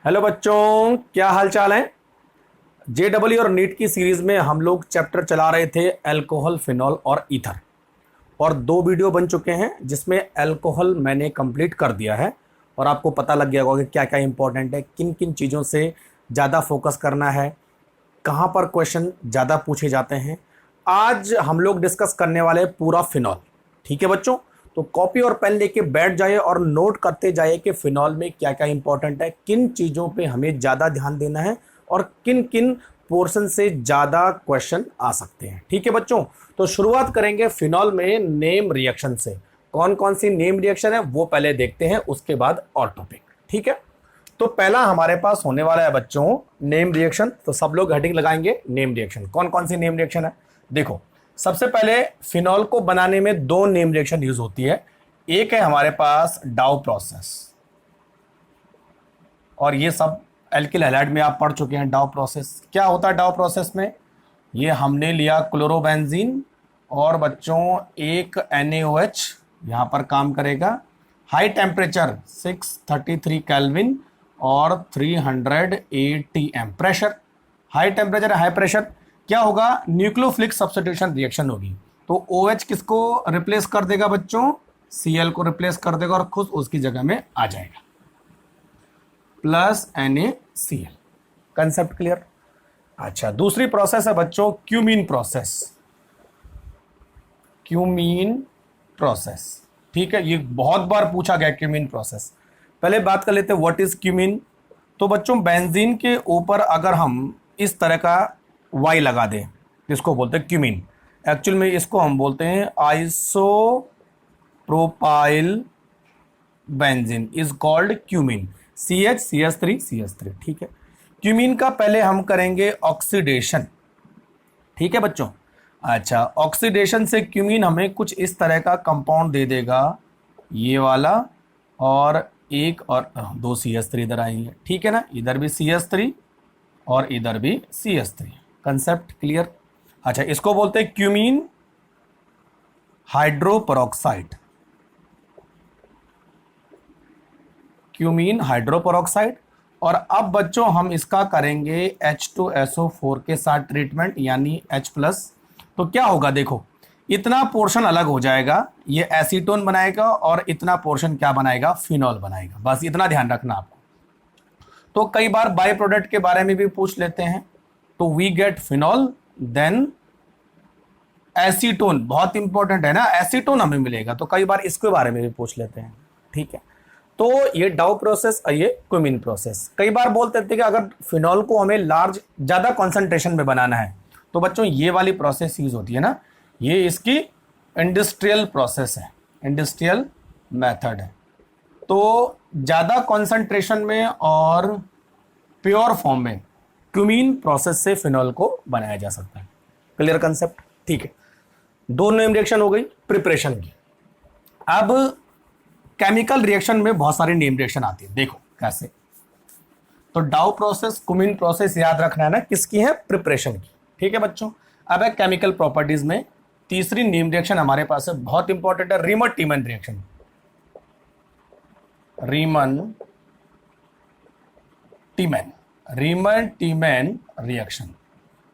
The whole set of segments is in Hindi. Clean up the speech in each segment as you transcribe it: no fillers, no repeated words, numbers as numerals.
हेलो बच्चों, क्या हाल चाल है। जेडब्ल्यू और नीट की सीरीज में हम लोग चैप्टर चला रहे थे अल्कोहल, फिनॉल और ईथर। और दो वीडियो बन चुके हैं जिसमें अल्कोहल मैंने कंप्लीट कर दिया है और आपको पता लग गया होगा कि क्या क्या इंपॉर्टेंट है, किन किन चीज़ों से ज़्यादा फोकस करना है, कहाँ पर क्वेश्चन ज़्यादा पूछे जाते हैं। आज हम लोग डिस्कस करने वाले हैं पूरा फिनॉल। ठीक है बच्चों, तो कॉपी और पेन लेके बैठ जाइए और नोट करते जाइए कि फिनॉल में क्या क्या इंपॉर्टेंट है, किन चीज़ों पे हमें ज़्यादा ध्यान देना है और किन किन पोर्शन से ज़्यादा क्वेश्चन आ सकते हैं। ठीक है बच्चों, तो शुरुआत करेंगे फिनॉल में नेम रिएक्शन से। कौन कौन सी नेम रिएक्शन है वो पहले देखते हैं, उसके बाद और टॉपिक। ठीक है, तो पहला हमारे पास होने वाला है बच्चों नेम रिएक्शन। तो सब लोग हेडिंग लगाएंगे नेम रिएक्शन। कौन कौन सी नेम रिएक्शन है देखो। सबसे पहले फिनॉल को बनाने में दो नेम रिएक्शन यूज होती है। एक है हमारे पास डाउ प्रोसेस, और ये सब एल्किल हैलाइड में आप पढ़ चुके हैं। डाउ प्रोसेस क्या होता है? डाउ प्रोसेस में ये हमने लिया क्लोरोबेंजीन और बच्चों एक NaOH यहाँ पर काम करेगा। हाई टेम्परेचर 633 केल्विन और 300 ATM pressure. High temperature high pressure क्या होगा? न्यूक्लियोफिलिक सब्स्टिट्यूशन रिएक्शन होगी। तो OH किसको रिप्लेस कर देगा बच्चों? Cl को रिप्लेस कर देगा और खुद उसकी जगह में आ जाएगा प्लस NaCl। Concept clear? अच्छा, दूसरी प्रोसेस है बच्चों क्यूमीन प्रोसेस। क्यूमीन प्रोसेस, ठीक है, ये बहुत बार पूछा गया क्यूमीन प्रोसेस। पहले बात कर लेते हैं व्हाट इज क्यूमीन। तो बच्चों बेंजीन के ऊपर अगर हम इस तरह का Y लगा दें, इसको बोलते हैं क्यूमीन। एक्चुअल में इसको हम बोलते हैं iso propyl benzene is called cumene. CH3CH3। ठीक है, क्यूमीन का पहले हम करेंगे ऑक्सीडेशन। ठीक है बच्चों। अच्छा, ऑक्सीडेशन से क्यूमीन हमें कुछ इस तरह का कंपाउंड दे देगा, ये वाला, और एक और दो CH3 इधर आएंगे। ठीक है ना, इधर भी CH3 और इधर भी CH3। Concept clear? अच्छा, इसको बोलते हैं क्यूमीन हाइड्रोपेरोक्साइड। Cumene hydroperoxide. और अब बच्चों हम इसका करेंगे H2SO4 के साथ ट्रीटमेंट, यानी H+। तो क्या होगा देखो, इतना पोर्शन अलग हो जाएगा, ये एसीटोन बनाएगा और इतना पोर्शन क्या बनाएगा? फिनॉल बनाएगा। बस इतना ध्यान रखना आपको। तो कई बार बाय प्रोडक्ट के बारे में भी पूछ लेते हैं। तो we get phenol then acetone, बहुत इंपॉर्टेंट है ना, एसीटोन हमें मिलेगा। तो कई बार इसके बारे में भी पूछ लेते हैं। ठीक है, तो ये डाउ प्रोसेस और ये क्यूमीन प्रोसेस। कई बार बोलते थे कि अगर फिनॉल को हमें लार्ज ज़्यादा कॉन्सेंट्रेशन में बनाना है तो बच्चों ये वाली प्रोसेस यूज होती है ना, ये इसकी इंडस्ट्रियल प्रोसेस है, इंडस्ट्रियल मेथड है। तो ज़्यादा कॉन्सेंट्रेशन में और प्योर फॉर्म में क्यूमीन प्रोसेस से फिनॉल को बनाया जा सकता है। Clear concept? ठीक है, दो नेम रिएक्शन हो गई प्रिपरेशन की। अब केमिकल रिएक्शन में बहुत सारी नेम रिएक्शन आती है, देखो कैसे। तो डाउ प्रोसेस, क्यूमीन प्रोसेस याद रखना है ना, किसकी है? प्रिपरेशन की। ठीक है बच्चों। अब है केमिकल प्रॉपर्टीज में तीसरी नेम रिएक्शन हमारे पास है, बहुत इंपॉर्टेंट है, रीमन टीमन रिएक्शन। रीमन Tiemann reaction.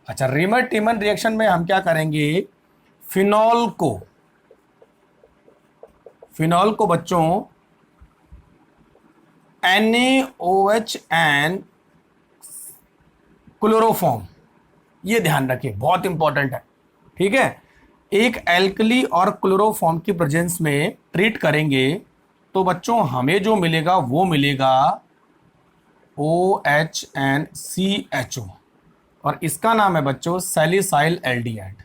अच्छा, रीमन टीमन रिएक्शन में हम क्या करेंगे? फिनॉल को बच्चों NaOH एंड क्लोरोफॉर्म, ये ध्यान रखिए, बहुत इंपॉर्टेंट है। ठीक है, एक एल्कली और क्लोरोफॉर्म की प्रेजेंस में ट्रीट करेंगे तो बच्चों हमें जो मिलेगा वो मिलेगा OH एंड CHO, और इसका नाम है बच्चों सैलिसाइल एल्डिहाइड।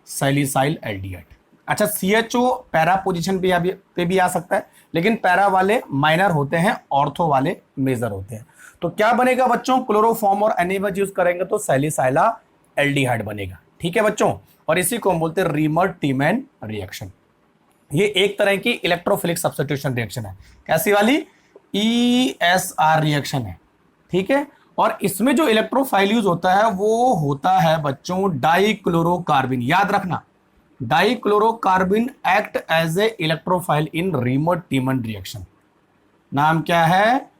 सैलिसाइल एल्डिहाइड। अच्छा, CHO पैरा पोजीशन पे भी आ सकता है, लेकिन पैरा वाले माइनर होते हैं, ऑर्थो वाले मेजर होते हैं। तो क्या बनेगा बच्चों? क्लोरोफॉर्म और NaOH यूज करेंगे तो सैलिसाइला एल्डिहाइड बनेगा। ठीक है बच्चों, और इसी को हम बोलते हैं रीमन टीमन रिएक्शन। ये एक तरह की इलेक्ट्रोफिलिक सब्स्टिट्यूशन रिएक्शन है। कैसी वाली? ESR रिएक्शन है। ठीक है, और इसमें जो इलेक्ट्रोफाइल यूज होता है वो होता है बच्चों डाइक्लोरोकार्बिन। याद रखना, dichlorocarbene act as a electrophile in Reimer Tiemann reaction. नाम क्या है?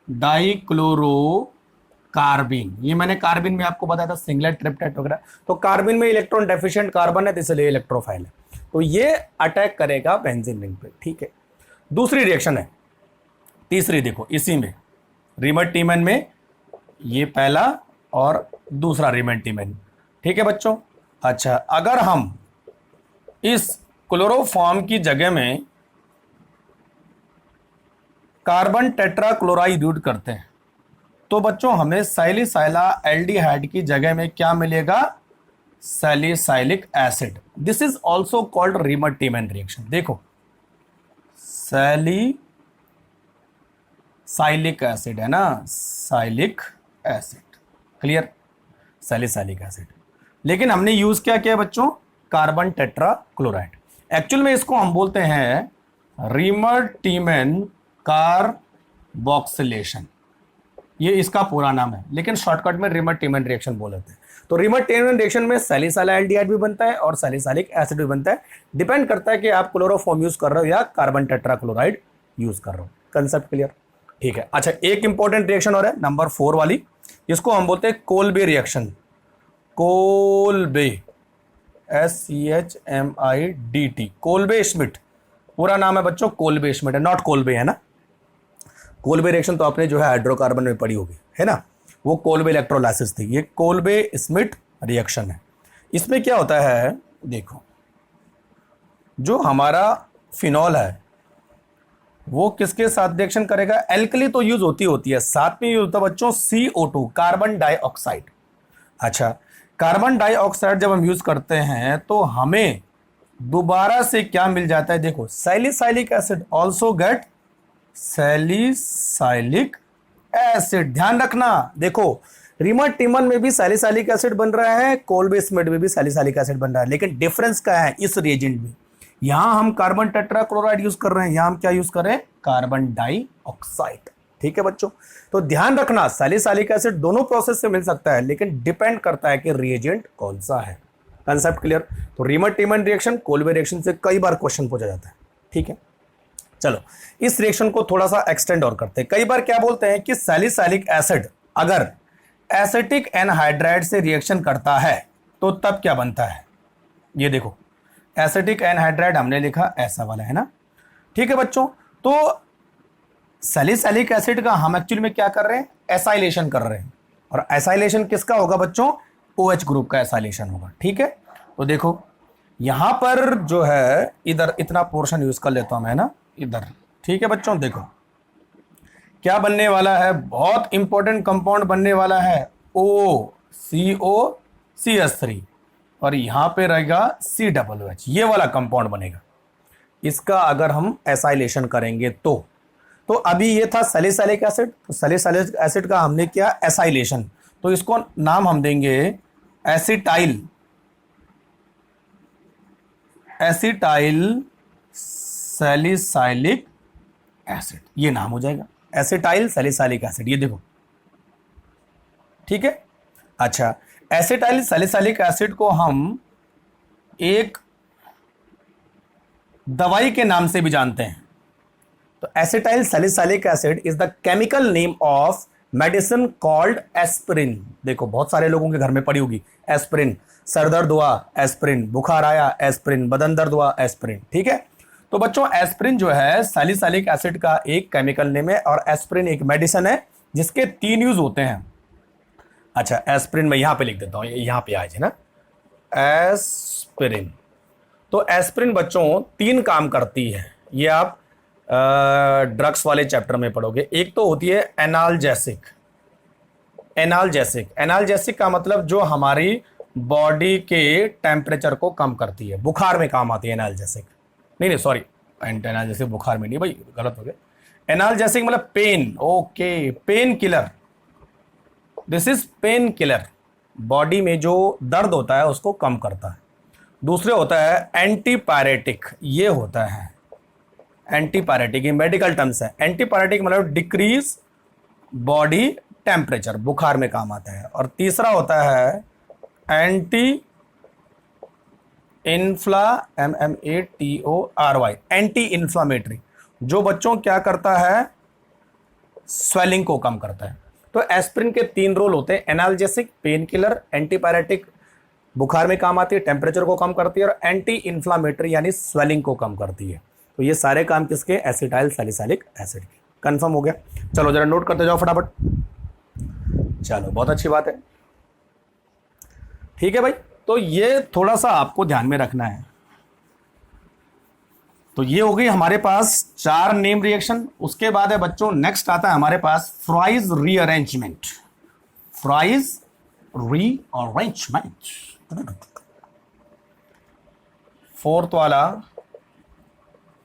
डाइक्लोरोकार्बिन। ये मैंने कार्बिन में आपको बताया था, सिंगलेट, ट्रिप्टेट वगैरह। तो कार्बिन में इलेक्ट्रॉन डेफिशिएंट कार्बन है, तो इसलिए इलेक्ट्रोफाइल है, तो ये अटैक करेगा बेंजीन रिंग पे। ठीक है, दूसरी रिएक्शन है, तीसरी देखो इसी में, रिमर-टीमन में, ये पहला और दूसरा रिमर-टीमन। ठीक है बच्चों। अच्छा, अगर हम इस क्लोरोफॉर्म की जगह में कार्बन टेट्राक्लोराइड यूज करते हैं तो बच्चों हमें सैलिसाइला एल्डिहाइड की जगह में क्या मिलेगा? Salicylic acid. This is also called Reimer Tiemann reaction. देखो, सैलिसाइलिक एसिड है ना, साइलिक एसिड, क्लियर, सैलिसाइलिक एसिड। लेकिन हमने यूज क्या किया बच्चों? Carbon tetrachloride. एक्चुअल में इसको हम बोलते हैं रिमर-टीमन कार्बोक्सिलेशन, ये इसका पूरा नाम है, लेकिन शॉर्टकट में रिमर-टीमन रिएक्शन बोल देते हैं। तो रिमर-टीमन रिएक्शन में सैलिसाइला एल्डिहाइड भी बनता है और सैलिसाइलिक एसिड भी बनता है। डिपेंड करता है कि आप क्लोरोफॉर्म यूज कर रहे हो या कार्बन टेट्राक्लोराइड यूज कर रहे हो। Concept clear? ठीक है। अच्छा, एक इंपॉर्टेंट रिएक्शन और है नंबर 4 वाली, इसको हम बोलते हैं Kolbe reaction. Kolbe, SCHMIDT, Kolbe Schmidt पूरा नाम है बच्चों, कोल्बे श्मिट है, नॉट कोल्बे, है ना। कोल्बे रिएक्शन तो आपने जो है हाइड्रोकार्बन में पढ़ी होगी, है ना, वो कोल्बे इलेक्ट्रोलाइसिस थी। ये कोल्बे श्मिट रिएक्शन है। इसमें क्या होता है, देखो, जो हमारा फिनॉल है वो किसके साथ रिएक्शन करेगा? एल्कली तो यूज होती है, साथ में यूज होता है बच्चों CO2, कार्बन डाइऑक्साइड। अच्छा, कार्बन डाइऑक्साइड जब हम यूज करते हैं तो हमें दोबारा से क्या मिल जाता है? देखो, salicylic acid, also get salicylic acid. ध्यान रखना, देखो, रिमर-टीमन में भी सैलिसाइलिक एसिड बन रहा है, कोल्बे श्मिट में भी सैलिसाइलिक एसिड बन रहा है, लेकिन डिफरेंस क्या है इस रिएजेंट में? यहां हम कार्बन टेट्राक्लोराइड यूज कर रहे हैं, यहां हम क्या यूज कर रहे हैं? Carbon dioxide. ठीक है बच्चों, तो ध्यान रखना, सैलिसाइलिक एसिड दोनों प्रोसेस से मिल सकता है, लेकिन डिपेंड करता है कि रिएजेंट कौन सा है। Concept clear? तो रिमर-टीमन रिएक्शन कोल्बे रिएक्शन से कई बार क्वेश्चन पूछा जाता है। ठीक है, चलो इस रिएक्शन को थोड़ा सा एक्सटेंड और करते हैं। कई बार क्या बोलते हैं कि सैलिसाइलिक एसिड अगर एसिटिक एनहाइड्राइड से रिएक्शन करता है तो तब क्या बनता है? ये देखो, एसिटिक एनहाइड्राइड हमने लिखा ऐसा वाला, है ना। ठीक है बच्चों, तो सैलिसाइलिक एसिड का हम एक्चुअली में क्या कर रहे हैं? एसाइलेशन कर रहे हैं, और एसाइलेशन किसका होगा बच्चों? OH ग्रुप का एसाइलेशन होगा। ठीक है, तो देखो यहां पर जो है, इधर इतना पोर्शन यूज कर लेता हूं मैं ना, इधर। ठीक है बच्चों, देखो क्या बनने वाला है? बहुत इंपॉर्टेंट कंपाउंड बनने वाला है, OCOCH3, और यहां पे रहेगा COOH, ये वाला कंपाउंड बनेगा। इसका अगर हम एसाइलेशन करेंगे तो अभी ये था सैलिसाइलिक एसिड, तो सैलिसाइलिक एसिड का हमने किया एसाइलेशन, तो इसको नाम हम देंगे एसिटाइल सैलिसाइलिक एसिड, ये नाम हो जाएगा एसिटाइल सैलिसाइलिक एसिड। ये देखो, ठीक है। अच्छा, एसिटाइल सैलिसाइलिक एसिड को हम एक दवाई के नाम से भी जानते हैं। तो acetyl salicylic acid is the chemical name of medicine called aspirin. देखो, बहुत सारे लोगों के घर में पड़ी होगी एस्पिरिन, सर दर्द हुआ एस्पिरिन, बुखार आया एस्पिरिन, बदन दर्द हुआ एस्पिरिन। ठीक है, तो बच्चों एस्पिरिन जो है सैलिसाइलिक एसिड का एक केमिकल नेम है, और एस्पिरिन एक मेडिसिन है जिसके 3 यूज होते हैं। अच्छा, एस्पिरिन मैं यहां पे लिख देता हूं, यहां पे आ जाए ना, एस्पिरिन। तो एस्पिरिन बच्चों 3 काम करती है, ये आप ड्रग्स वाले चैप्टर में पढ़ोगे। एक तो होती है एनाल्जेसिक। एनाल्जेसिक का मतलब जो हमारी बॉडी के टेम्परेचर को कम करती है, बुखार में काम आती है एनाल्जेसिक। नहीं सॉरी, एनाल्जेसिक बुखार में नहीं भाई, गलत हो गया। एनाल्जेसिक मतलब pain, okay, painkiller, this is painkiller, body में जो दर्द होता है उसको कम करता है। दूसरे होता है एंटीपायरेटिक, ये होता है एंटीपायरेटिक, ये मेडिकल टर्म्स है। एंटीपायरेटिक मतलब डिक्रीज बॉडी टेम्परेचर, बुखार में काम आता है। और तीसरा होता है एंटी इन्फ्लामेटरी, एंटी इन्फ्लामेटरी, जो बच्चों क्या करता है, स्वेलिंग को कम करता है। तो एस्प्रिन के 3 रोल होते हैं, एनाल्जेसिक, पेन किलर, एंटीपायरेटिक, बुखार में काम आती है, टेम्परेचर को कम करती है, और एंटी इन्फ्लामेटरी यानी स्वेलिंग को कम करती है। तो ये सारे काम किसके, एसिटाइल सैलिसाइलिक एसिड के। कंफर्म हो गया? चलो जरा नोट करते जाओ फटाफट। चलो बहुत अच्छी बात है, ठीक है भाई। तो ये थोड़ा सा आपको ध्यान में रखना है। तो ये हो गई हमारे पास 4 नेम रिएक्शन। उसके बाद है बच्चों, नेक्स्ट आता है हमारे पास Fries rearrangement. Fries rearrangement, fourth वाला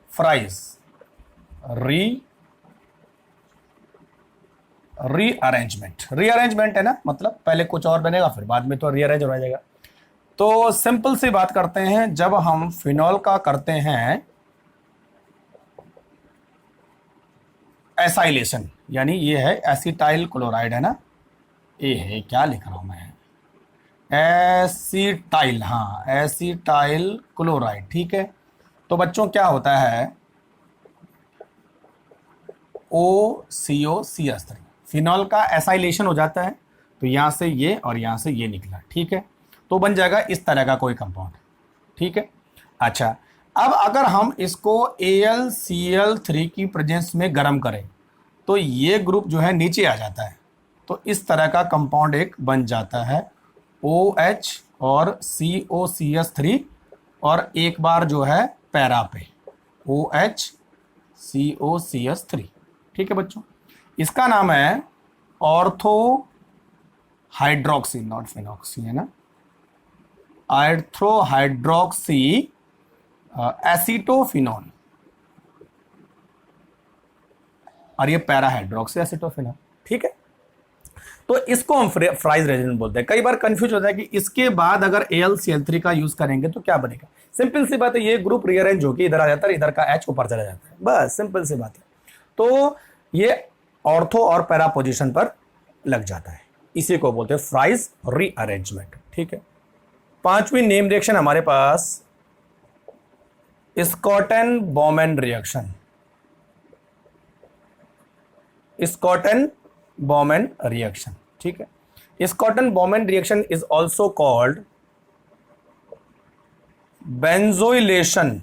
फ्राइज रीअरेंजमेंट है ना, मतलब पहले कुछ और बनेगा फिर बाद में तो रीअरेंज हो जाएगा। तो सिंपल सी बात करते हैं, जब हम फिनॉल का करते हैं एसाइलेशन, यानी ये है एसिटाइल क्लोराइड है ना, ये है, क्या लिख रहा हूं मैं, एसिटाइल, हाँ एसिटाइल क्लोराइड, ठीक है। तो बच्चों क्या होता है, OCO-CH3, फिनॉल का एसाइलेशन हो जाता है, तो यहां से ये और यहां से ये निकला, ठीक है। तो बन जाएगा इस तरह का कोई कंपाउंड, ठीक है। अच्छा, अब अगर हम इसको AlCl3 की प्रेजेंस में गर्म करें तो ये ग्रुप जो है नीचे आ जाता है, तो इस तरह का कंपाउंड एक बन जाता है OH और COCH3, और एक बार जो है पैरा पे OH COCH3, ठीक है बच्चों। इसका नाम है ऑर्थो हाइड्रोक्सी, नॉट फिनॉक्सी है ना, आर्थ्रो हाइड्रोक्सी एसिटोफिनॉल, और ये पैरा हाइड्रोक्सी एसिटोफिनॉल, ठीक है। तो इसको हम फ्राइज रेजिन बोलते हैं। कई बार कंफ्यूज होता है कि इसके बाद अगर AlCl3 का यूज करेंगे तो क्या बनेगा। सिंपल सी बात है, ये ग्रुप रीअरेंज होकर इधर आ जाता है, इधर का H ऊपर चला जाता है, बस सिंपल सी बात है। तो ये ऑर्थो और पैरा पोजीशन पर लग जाता है, इसी को बोलते हैं फ्राइज रीअरेंजमेंट, ठीक है। 5वीं नेम रिएक्शन हमारे पास Schotten Baumann reaction, Schotten Baumann reaction, ठीक है। Schotten Baumann reaction is also called benzoylation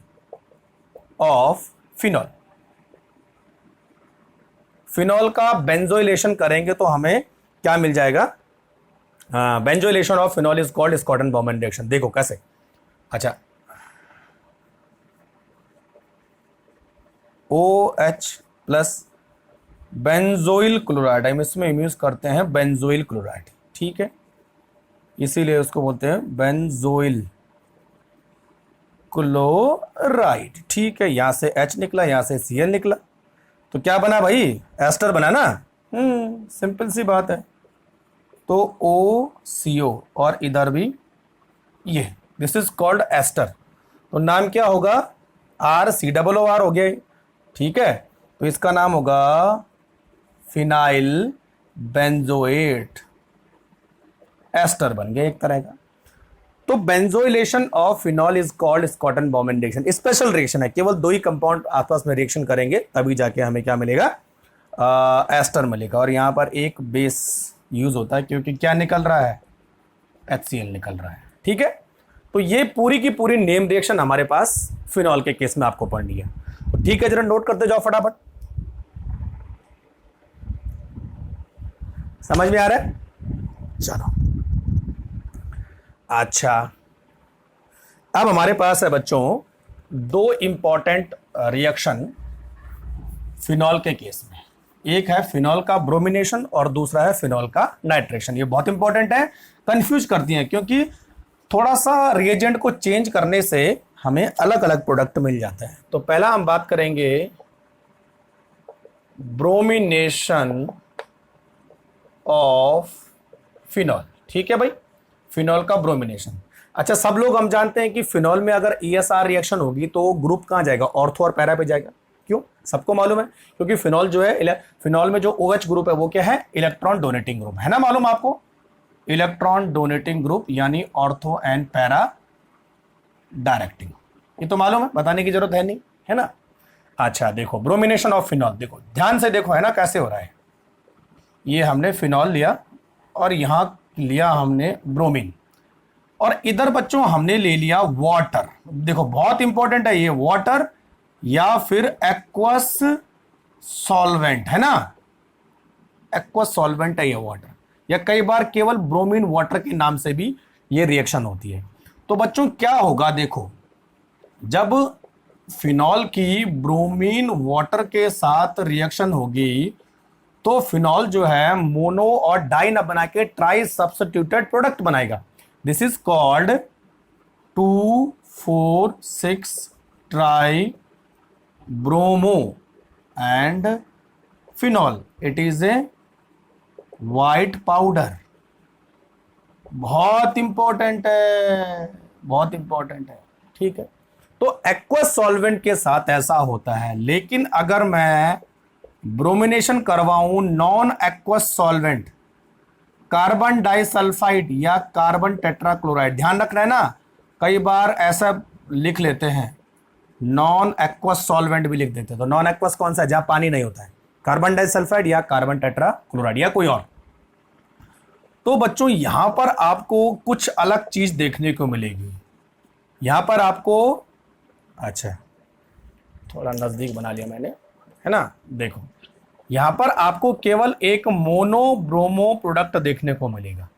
of phenol. Phenol का बेंजोइलेशन करेंगे तो हमें क्या मिल जाएगा, benzoylation of phenol is called Schotten Baumann reaction. देखो कैसे, अच्छा OH प्लस बेंजोइल क्लोराइड, हम इसमें यूज करते हैं बेंजोइल क्लोराइड, ठीक है, इसीलिए उसको बोलते हैं बेंजोइल क्लोराइड, ठीक है। यहां से H निकला, यहां से Cl निकला, तो क्या बना भाई, एस्टर बना ना, सिंपल सी बात है। तो OCO और इधर भी ये, दिस इज कॉल्ड एस्टर, तो नाम क्या होगा, RCOOR हो गया, ठीक है। तो इसका नाम होगा फिनाइल बेंजोएट, एस्टर बन गया एक तरह का। तो benzoylation of phenol is called Schotten Baumann reaction. Special reaction है, केवल 2 ही कंपाउंड आपस में रिएक्शन करेंगे तभी जाके हमें क्या मिलेगा, एस्टर मिलेगा। और यहां पर एक बेस यूज होता है क्योंकि क्या निकल रहा है, HCl निकल रहा है, ठीक है। तो ये पूरी की पूरी नेम रिएक्शन हमारे पास फिनॉल के केस में आपको पढ़नी है, तो ठीक है, जरा नोट करते जाओ फटाफट। समझ में आ रहा है? चलो अच्छा, अब हमारे पास है बच्चों 2 इंपॉर्टेंट रिएक्शन फिनॉल के केस में। एक है फिनॉल का ब्रोमिनेशन और दूसरा है फिनॉल का नाइट्रेशन। ये बहुत इंपॉर्टेंट है, कंफ्यूज करती हैं क्योंकि थोड़ा सा रिएजेंट को चेंज करने से हमें अलग अलग प्रोडक्ट मिल जाता है। तो पहला हम बात करेंगे ब्रोमिनेशन ऑफ फिनॉल, ठीक है भाई, फिनॉल का ब्रोमिनेशन। अच्छा, सब लोग हम जानते हैं कि फिनॉल में अगर ESR रिएक्शन होगी तो ग्रुप कहां जाएगा, ऑर्थो और पैरा पे जाएगा। क्यों, सबको मालूम है, क्योंकि फिनॉल जो है, फिनॉल में जो OH ग्रुप है वो क्या है, इलेक्ट्रॉन डोनेटिंग ग्रुप है ना, मालूम आपको, इलेक्ट्रॉन डोनेटिंग ग्रुप यानी ऑर्थो एंड पैरा डायरेक्टिंग, ये तो मालूम है, बताने की जरूरत है नहीं, है ना। अच्छा देखो, ब्रोमिनेशन ऑफ फिनॉल, देखो ध्यान से देखो, है ना कैसे हो रहा है। ये हमने फिनॉल लिया और यहां लिया हमने ब्रोमीन, और इधर बच्चों हमने ले लिया वाटर। देखो बहुत इंपॉर्टेंट है ये, वाटर या फिर एक्वस सॉल्वेंट, है ना, एक्वस सॉल्वेंट है ये वाटर, या कई बार केवल ब्रोमीन वाटर के नाम से भी ये रिएक्शन होती है। तो बच्चों क्या होगा, देखो जब फिनॉल की ब्रोमीन वाटर के साथ रिएक्शन होगी तो फिनॉल जो है मोनो और डाई न बना के ट्राई सब्स्टिट्यूटेड प्रोडक्ट बनाएगा। This is called 2,4,6 try bromo and phenol. It is a white powder. बहुत इंपॉर्टेंट है, बहुत इंपॉर्टेंट है, ठीक है। तो एक्वस सॉल्वेंट के साथ ऐसा होता है, लेकिन अगर मैं ब्रोमिनेशन करवाऊं non aqueous solvent, carbon disulphide या कार्बन टेट्राक्लोराइड, ध्यान रखना है ना, कई बार ऐसा लिख लेते हैं नॉन एक्वस सॉल्वेंट भी लिख देते हैं। तो नॉन एक्वस कौन सा है, जहां पानी नहीं होता है, कार्बन डाइसल्फाइड या कार्बन टेट्राक्लोराइड या कोई और। तो बच्चों यहां पर आपको कुछ अलग चीज देखने को मिलेगी। यहां पर आपको, अच्छा थोड़ा नजदीक बना लिया मैंने, है ना, देखो यहां पर आपको केवल एक मोनो ब्रोमो प्रोडक्ट देखने को मिलेगा।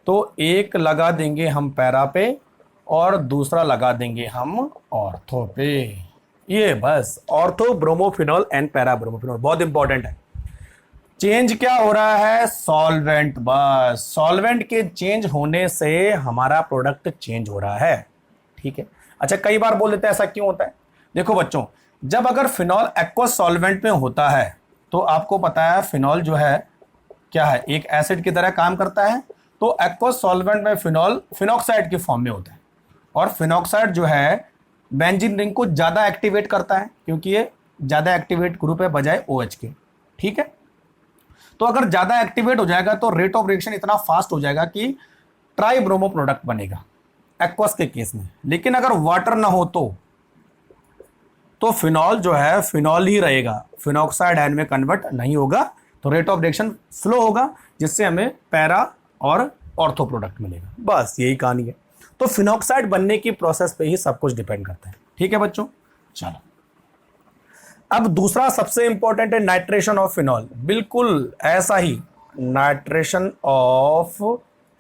तो एक लगा देंगे हम पैरा पे और दूसरा लगा देंगे हम ऑर्थो पे। ये बस ortho bromophenol and para bromophenol, बहुत इंपॉर्टेंट है। चेंज क्या हो रहा है, सॉल्वेंट, बस सॉल्वेंट के चेंज होने से हमारा प्रोडक्ट चेंज हो रहा है, ठीक है। अच्छा कई बार बोल देते हैं ऐसा क्यों होता है, देखो बच्चों जब अगर फिनॉल एक्वस सॉल्वेंट में होता है तो आपको पता है फिनॉल जो है क्या है, एक एसिड की तरह काम करता है। तो एक्वस सॉल्वेंट में फिनॉल फिनॉक्साइड के फॉर्म में होता है, और फिनॉक्साइड जो है बेंजीन रिंग को ज्यादा एक्टिवेट करता है, क्योंकि ये ज्यादा एक्टिवेट ग्रुप है बजाय OH के, ठीक है। तो अगर ज्यादा एक्टिवेट हो जाएगा तो रेट ऑफ रिएक्शन इतना फास्ट हो जाएगा कि ट्राई ब्रोमो प्रोडक्ट बनेगा एक्वस के केस में। लेकिन अगर वाटर ना हो तो फिनॉल जो है फिनॉल ही रहेगा, फिनॉक्साइड आयन में कन्वर्ट नहीं होगा, तो रेट ऑफ रिएक्शन स्लो होगा, जिससे हमें पैरा और ऑर्थो प्रोडक्ट मिलेगा। बस यही कहानी है। तो फिनॉक्साइड बनने की प्रोसेस पे ही सब कुछ डिपेंड करता है, ठीक है बच्चों। चलो अब दूसरा सबसे इंपॉर्टेंट है नाइट्रेशन ऑफ फिनॉल, बिल्कुल ऐसा ही, नाइट्रेशन ऑफ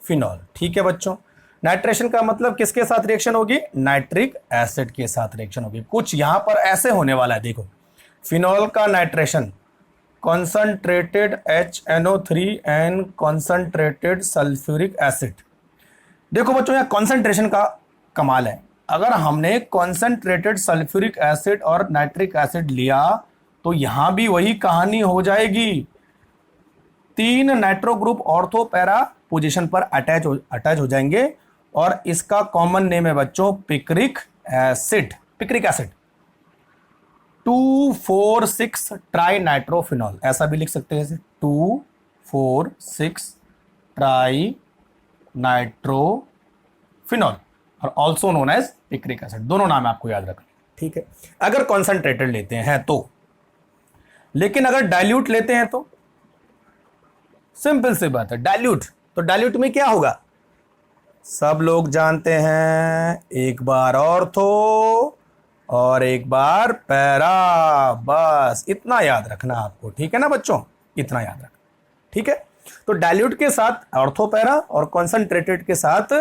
फिनॉल, ठीक है बच्चों। नाइट्रेशन का मतलब किसके साथ रिएक्शन होगी, नाइट्रिक एसिड के साथ रिएक्शन होगी। कुछ यहां पर ऐसे होने वाला है, देखो फिनॉल का nitration concentrated HNO3 and concentrated sulphuric acid. देखो बच्चों यहां कॉन्सेंट्रेशन का कमाल है। अगर हमने कॉन्सेंट्रेटेड सल्फ्यूरिक एसिड और नाइट्रिक एसिड लिया तो यहां भी वही कहानी हो जाएगी, 3 nitro group ortho para position पर अटैच हो जाएंगे, और इसका कॉमन नेम है बच्चों picric acid, picric acid 2,4,6 try nitrophenol, ऐसा भी लिख सकते हैं 2,4,6 ट्राई नाइट्रोफिनॉल, और also known as picric acid. दोनों नाम आपको याद रखना, ठीक है, अगर कॉन्सेंट्रेटेड लेते हैं तो। लेकिन अगर डाइल्यूट लेते हैं तो सिंपल सी बात है, डाइल्यूट, तो डाइल्यूट में क्या होगा, सब लोग जानते हैं, एक बार ऑर्थो और एक बार पैरा, बस इतना याद रखना आपको, ठीक है ना बच्चों, इतना याद रखना, ठीक है। तो डाइल्यूट के साथ ऑर्थो पैरा और कॉन्सेंट्रेटेड के साथ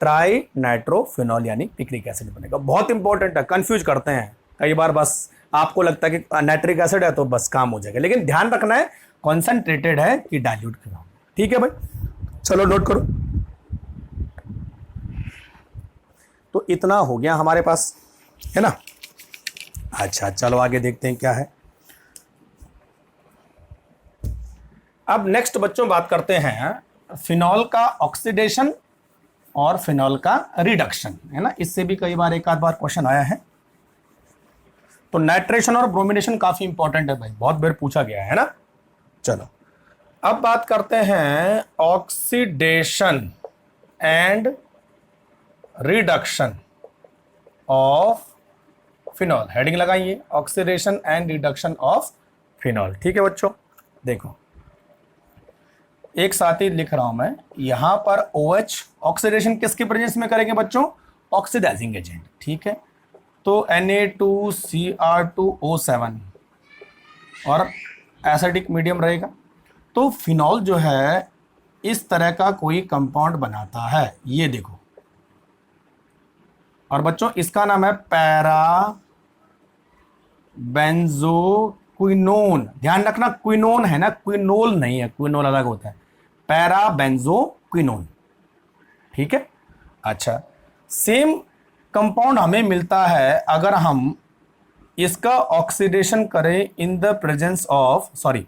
ट्राई नाइट्रोफिनॉल यानी पिक्रिक एसिड बनेगा। बहुत इंपॉर्टेंट है, कंफ्यूज करते हैं कई बार, बस आपको लगता है कि नाइट्रिक एसिड है तो बस काम हो जाएगा, लेकिन ध्यान रखना है कॉन्सेंट्रेटेड है कि डाइल्यूट के नाम, ठीक है भाई। चलो नोट करो। तो इतना हो गया हमारे पास, है ना। अच्छा चलो आगे देखते हैं क्या है। अब नेक्स्ट बच्चों बात करते हैं फिनॉल का ऑक्सीडेशन और फिनॉल का रिडक्शन, है ना। इससे भी कई बार एक आध बार क्वेश्चन आया है। तो नाइट्रेशन और ब्रोमिनेशन काफी इंपॉर्टेंट है भाई, बहुत बार पूछा गया है ना। चलो अब बात करते हैं oxidation and reduction of phenol, heading लगाइए oxidation and reduction of phenol. ठीक है बच्चों, देखो एक साथ ही लिख रहा हूं मैं, यहां पर OH ऑक्सीडेशन किसके प्रेजेंस में करेंगे बच्चों, ऑक्सीडाइजिंग एजेंट। ठीक है, तो Na2Cr2O7 और एसिडिक मीडियम रहेगा। तो फिनॉल जो है इस तरह का कोई कंपाउंड बनाता है, ये देखो, और बच्चों इसका नाम है पैरा बेंजोक्विनोन। ध्यान रखना क्विनोन है ना, क्विनोल नहीं है, क्विनोल अलग होता है, पैरा बेंजोक्विनोन। ठीक है, अच्छा सेम कंपाउंड हमें मिलता है अगर हम इसका ऑक्सीडेशन करें in the presence of, sorry,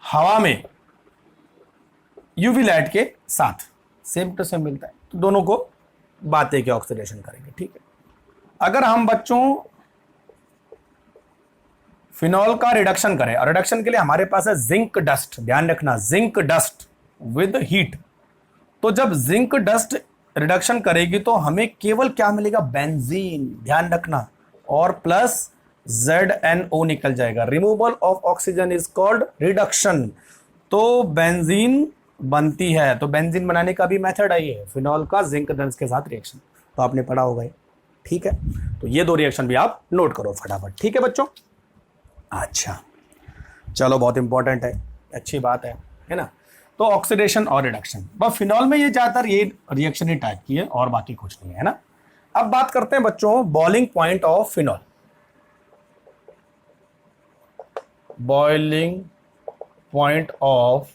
हवा में यूवी लाइट के साथ, सेम टू सेम मिलता है, तो दोनों को बातें के ऑक्सीडेशन करेंगे। ठीक है, अगर हम बच्चों फिनॉल का रिडक्शन करें, और रिडक्शन के लिए हमारे पास है जिंक डस्ट, ध्यान रखना जिंक डस्ट विद हीट, तो जब जिंक डस्ट रिडक्शन करेगी तो हमें केवल क्या मिलेगा, बेंजीन, ध्यान रखना, और प्लस ZNO निकल जाएगा। Removal of oxygen is called reduction. तो बेंजीन बनती है, तो बेंजीन बनाने का भी मेथड है ये, फिनॉल का जिंक डस्ट के साथ रिएक्शन, तो आपने पढ़ा होगा ये। ठीक है, तो ये दो रिएक्शन भी आप नोट करो फटाफट। ठीक है बच्चों, अच्छा चलो, बहुत इंपॉर्टेंट है, अच्छी बात है ना। तो ऑक्सीडेशन और रिडक्शन, बस फिनॉल में ये ज्यादातर ये रिएक्शन ही टाइप की है और बाकी कुछ नहीं है ना। अब बात करते हैं बच्चों boiling point of phenol. Boiling point of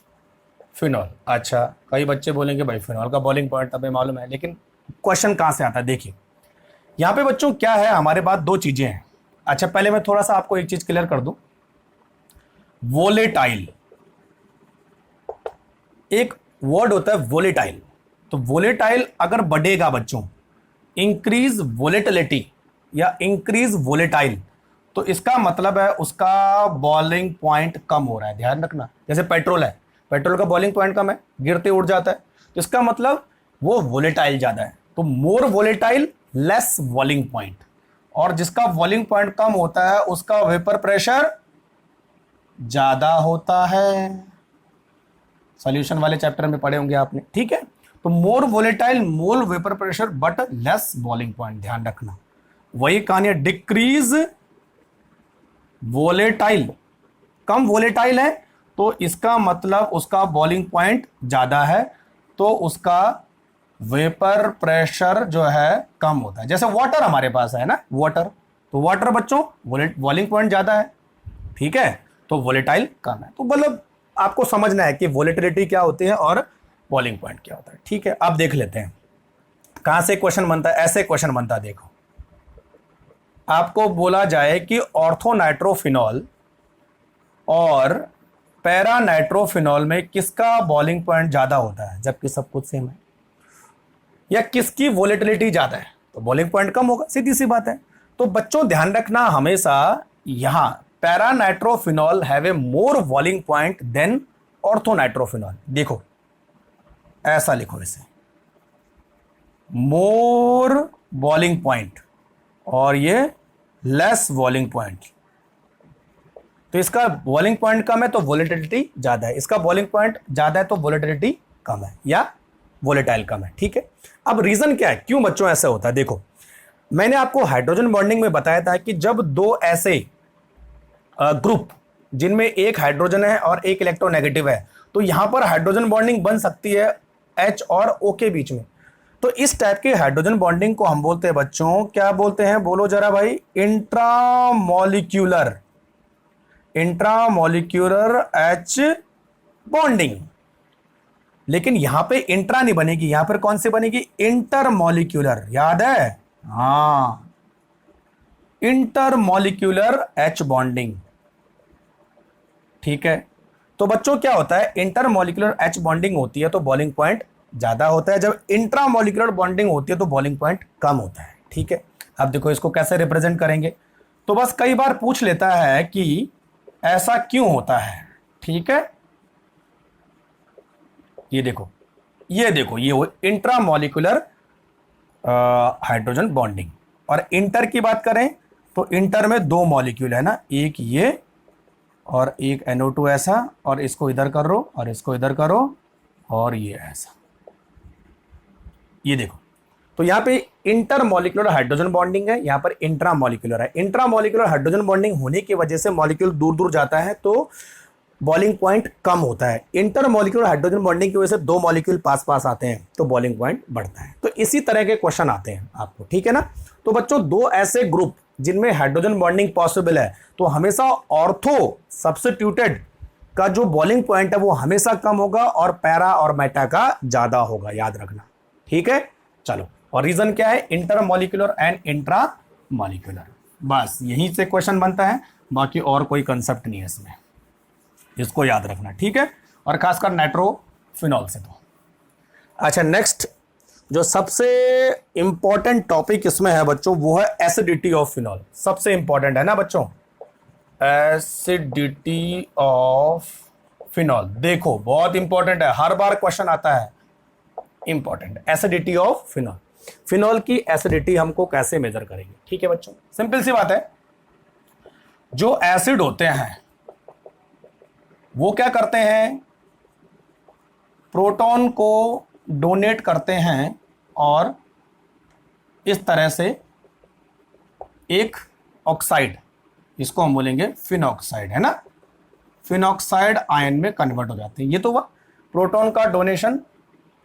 phenol, अच्छा कई बच्चे बोलेंगे भाई फिनॉल का बॉइलिंग पॉइंट हमें मालूम है, लेकिन क्वेश्चन कहां से आता है, देखिए यहां पे बच्चों क्या है, हमारे पास दो चीजें हैं। अच्छा पहले मैं थोड़ा सा आपको एक चीज क्लियर कर दूं, वोलेटाइल, एक वर्ड होता है वोलेटाइल, तो वोलेटाइल अगर बढ़ेगा बच्चों, इंक्रीज वोलेटिलिटी या इंक्रीज वोलेटाइल, तो इसका मतलब है उसका बॉइलिंग पॉइंट कम हो रहा है। ध्यान रखना, जैसे पेट्रोल है, पेट्रोल का बॉइलिंग पॉइंट कम है, गिरते उड़ जाता है, तो इसका मतलब वो वोलेटाइल ज्यादा है। तो more volatile less boiling point, और जिसका बॉइलिंग पॉइंट कम होता है उसका वेपर प्रेशर ज्यादा होता है। सॉल्यूशन वाले चैप्टर में पढ़े होंगे आपने। ठीक है, तो more volatile more vapour pressure but less boiling point, ध्यान रखना। वही कहानी है, डिक्रीज वोलेटाइल, कम वोलेटाइल है तो इसका मतलब उसका बॉइलिंग पॉइंट ज्यादा है, तो उसका वेपर प्रेशर जो है कम होता है। जैसे वाटर हमारे पास है ना, वाटर, तो वाटर बच्चों बॉइलिंग पॉइंट ज्यादा है, ठीक है, तो वोलेटाइल कम है। तो मतलब आपको समझना है कि वोलेटिलिटी क्या होती है और बॉइलिंग पॉइंट क्या होता है। ठीक है, अब देख लेते हैं कहां से क्वेश्चन बनता है। ऐसे क्वेश्चन बनता है, देखो आपको बोला जाए कि ऑर्थोनाइट्रोफिनॉल और पैरा नाइट्रोफिनॉल में किसका बॉइलिंग पॉइंट ज्यादा होता है, जबकि सब कुछ सेम है, या किसकी वोलेटिलिटी ज्यादा है, तो बॉइलिंग पॉइंट कम होगा, सीधी सी बात है। तो बच्चों ध्यान रखना हमेशा, यहां para nitrophenol have a more boiling point than orthonitrophenol. देखो ऐसा लिखो इसे, मोर बॉइलिंग पॉइंट और ये लेस बॉइलिंग पॉइंट। तो इसका बॉइलिंग पॉइंट कम है तो वोलेटिलिटी ज्यादा है, इसका बॉइलिंग पॉइंट ज्यादा है तो वोलेटिलिटी कम है या वोलेटाइल कम है। ठीक है, अब रीजन क्या है, क्यों बच्चों ऐसा होता है। देखो मैंने आपको हाइड्रोजन बॉन्डिंग में बताया था कि जब दो ऐसे ग्रुप जिनमें एक हाइड्रोजन है और एक इलेक्ट्रोनेगेटिव है, तो यहां पर हाइड्रोजन बॉन्डिंग बन सकती है H और O के बीच में। तो इस टाइप के हाइड्रोजन बॉन्डिंग को हम बोलते हैं बच्चों, क्या बोलते हैं, बोलो जरा भाई, इंट्रामॉलिक्यूलर, इंट्रामॉलिक्यूलर H बॉन्डिंग। लेकिन यहां पे इंट्रा नहीं बनेगी, यहां पर कौन सी बनेगी, इंटरमॉलिक्यूलर, याद है, हां इंटरमॉलिक्यूलर H बॉन्डिंग। ठीक है, तो बच्चों क्या होता है, इंटरमॉलिक्यूलर H बॉन्डिंग होती है तो बॉइलिंग पॉइंट ज्यादा होता है, जब इंट्रामॉलिक्यूलर बॉन्डिंग होती है तो बॉइलिंग पॉइंट कम होता है। ठीक है, अब देखो इसको कैसे रिप्रेजेंट करेंगे, तो बस कई बार पूछ लेता है कि ऐसा क्यों होता है। ठीक है, ये देखो ये इंट्रामॉलिक्यूलर हाइड्रोजन बॉन्डिंग, और इंटर की बात करें तो इंटर में दो मॉलिक्यूल है ना, एक ये और एक NO2 ऐसा, और इसको इधर करो और इसको इधर करो और ये ऐसा, ये देखो। तो यहां पे इंटर मॉलिक्यूलर हाइड्रोजन बॉन्डिंग है, यहां पर इंट्रा मॉलिक्यूलर है। इंट्रा मॉलिक्यूलर हाइड्रोजन बॉन्डिंग होने की वजह से मॉलिक्यूल दूर दूर जाता है तो बॉइलिंग पॉइंट कम होता है। इंटर मॉलिक्यूलर हाइड्रोजन बॉन्डिंग की वजह से दो मॉलिक्यूल पास पास आते हैं तो बॉइलिंग पॉइंट बढ़ता है। तो इसी तरह के क्वेश्चन आते हैं आपको, ठीक है ना। तो बच्चों दो ऐसे ग्रुप जिनमें हाइड्रोजन बॉन्डिंग पॉसिबल है तो हमेशा ऑर्थो सब्स्टिट्यूटेड का जो बॉइलिंग पॉइंट है वो हमेशा कम होगा और पैरा और मेटा का ज्यादा होगा, याद रखना, ठीक है। चलो, और रीजन क्या है, inter molecular and intra molecular, बस यहीं से क्वेश्चन बनता है, बाकी और कोई कंसेप्ट नहीं है इसमें, इसको याद रखना, ठीक है। और खासकर नाइट्रोफिनॉल से तो अच्छा। नेक्स्ट जो सबसे इंपॉर्टेंट टॉपिक इसमें है बच्चों वो है एसिडिटी ऑफ फिनॉल। सबसे इंपॉर्टेंट है ना बच्चों, एसिडिटी ऑफ फिनॉल। देखो बहुत इंपॉर्टेंट है, हर बार क्वेश्चन आता है, important acidity of phenol. Phenol की एसिडिटी हमको कैसे मेजर करेंगे, ठीक है बच्चों। सिंपल सी बात है, जो एसिड होते हैं वो क्या करते हैं, प्रोटॉन को डोनेट करते हैं और इस तरह से एक ऑक्साइड, इसको हम बोलेंगे फिनॉक्साइड, है ना, फिनॉक्साइड आयन में कन्वर्ट हो जाते हैं। ये तो वह प्रोटॉन का डोनेशन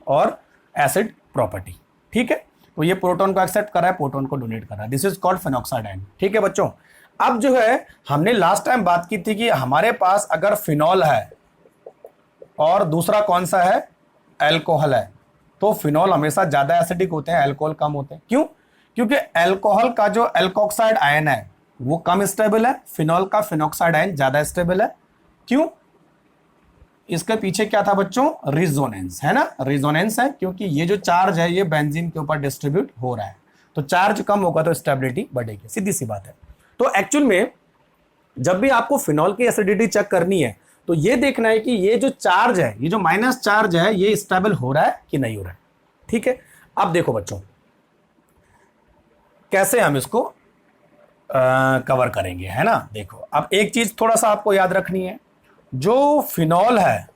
और एसिड प्रॉपर्टी, ठीक है। तो ये प्रोटॉन को एक्सेप्ट कर रहा है, प्रोटॉन को डोनेट कर रहा है, this is called phenoxide ion, ठीक है बच्चों। अब जो है हमने लास्ट टाइम बात की थी कि हमारे पास अगर फिनॉल है और दूसरा कौन सा है, अल्कोहल है, तो फिनॉल हमेशा ज्यादा एसिडिक होते हैं, अल्कोहल कम होते हैं। क्यों? क्योंकि अल्कोहल का जो अल्कोक्साइड आयन है वो कम स्टेबल है, फिनॉल का फिनॉक्साइड आयन ज्यादा स्टेबल है। क्यों? इसके पीछे क्या था बच्चों, रिजोनेंस, है ना, रिजोनेंस है, क्योंकि ये जो चार्ज है ये बेंजीन के ऊपर डिस्ट्रीब्यूट हो रहा है, तो चार्ज कम होगा तो स्टेबिलिटी बढ़ेगी, सीधी सी बात है। तो एक्चुअल में जब भी आपको फिनॉल की एसिडिटी चेक करनी है तो ये देखना है कि ये जो चार्ज है, ये जो माइनस चार्ज है, ये स्टेबल हो रहा है कि नहीं हो रहा है, ठीक है। अब देखो बच्चों कैसे हम इसको कवर करेंगे, है ना। देखो अब एक चीज थोड़ा सा आपको याद रखनी है, जो फिनॉल है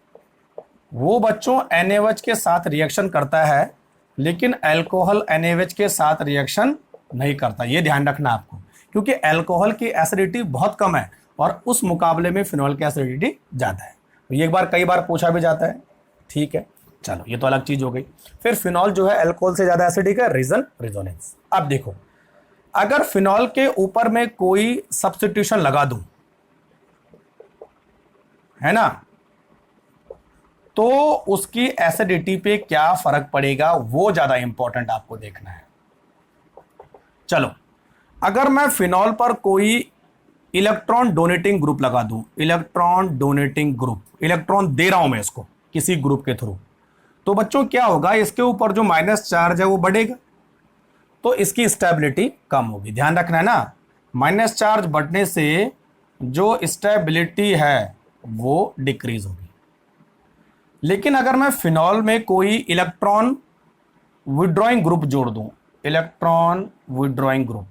वो बच्चों NaOH के साथ रिएक्शन करता है, लेकिन अल्कोहल NaOH के साथ रिएक्शन नहीं करता, ये ध्यान रखना आपको, क्योंकि अल्कोहल की एसिडिटी बहुत कम है और उस मुकाबले में फिनॉल की एसिडिटी ज्यादा है। तो ये एक बार कई बार पूछा भी जाता है, ठीक है। चलो ये तो अलग चीज हो गई। फिर फिनॉल जो है अल्कोहल से ज्यादा एसिडिक है, रीजन रिजोनेंस। अब देखो अगर फिनॉल के ऊपर में कोई सब्स्टिट्यूशन लगा दूं, है ना, तो उसकी एसिडिटी पे क्या फर्क पड़ेगा वो ज्यादा इंपॉर्टेंट आपको देखना है। चलो अगर मैं फिनॉल पर कोई इलेक्ट्रॉन डोनेटिंग ग्रुप लगा दूं, इलेक्ट्रॉन डोनेटिंग ग्रुप, इलेक्ट्रॉन दे रहा हूं मैं इसको किसी ग्रुप के थ्रू, तो बच्चों क्या होगा, इसके ऊपर जो माइनस चार्ज है वो बढ़ेगा, तो इसकी स्टेबिलिटी कम होगी। ध्यान रखना है ना, माइनस चार्ज बढ़ने से जो स्टेबिलिटी है वो डिक्रीज होगी। लेकिन अगर मैं फिनॉल में कोई इलेक्ट्रॉन विड्रॉइंग ग्रुप जोड़ दूं, इलेक्ट्रॉन विड्रॉइंग ग्रुप,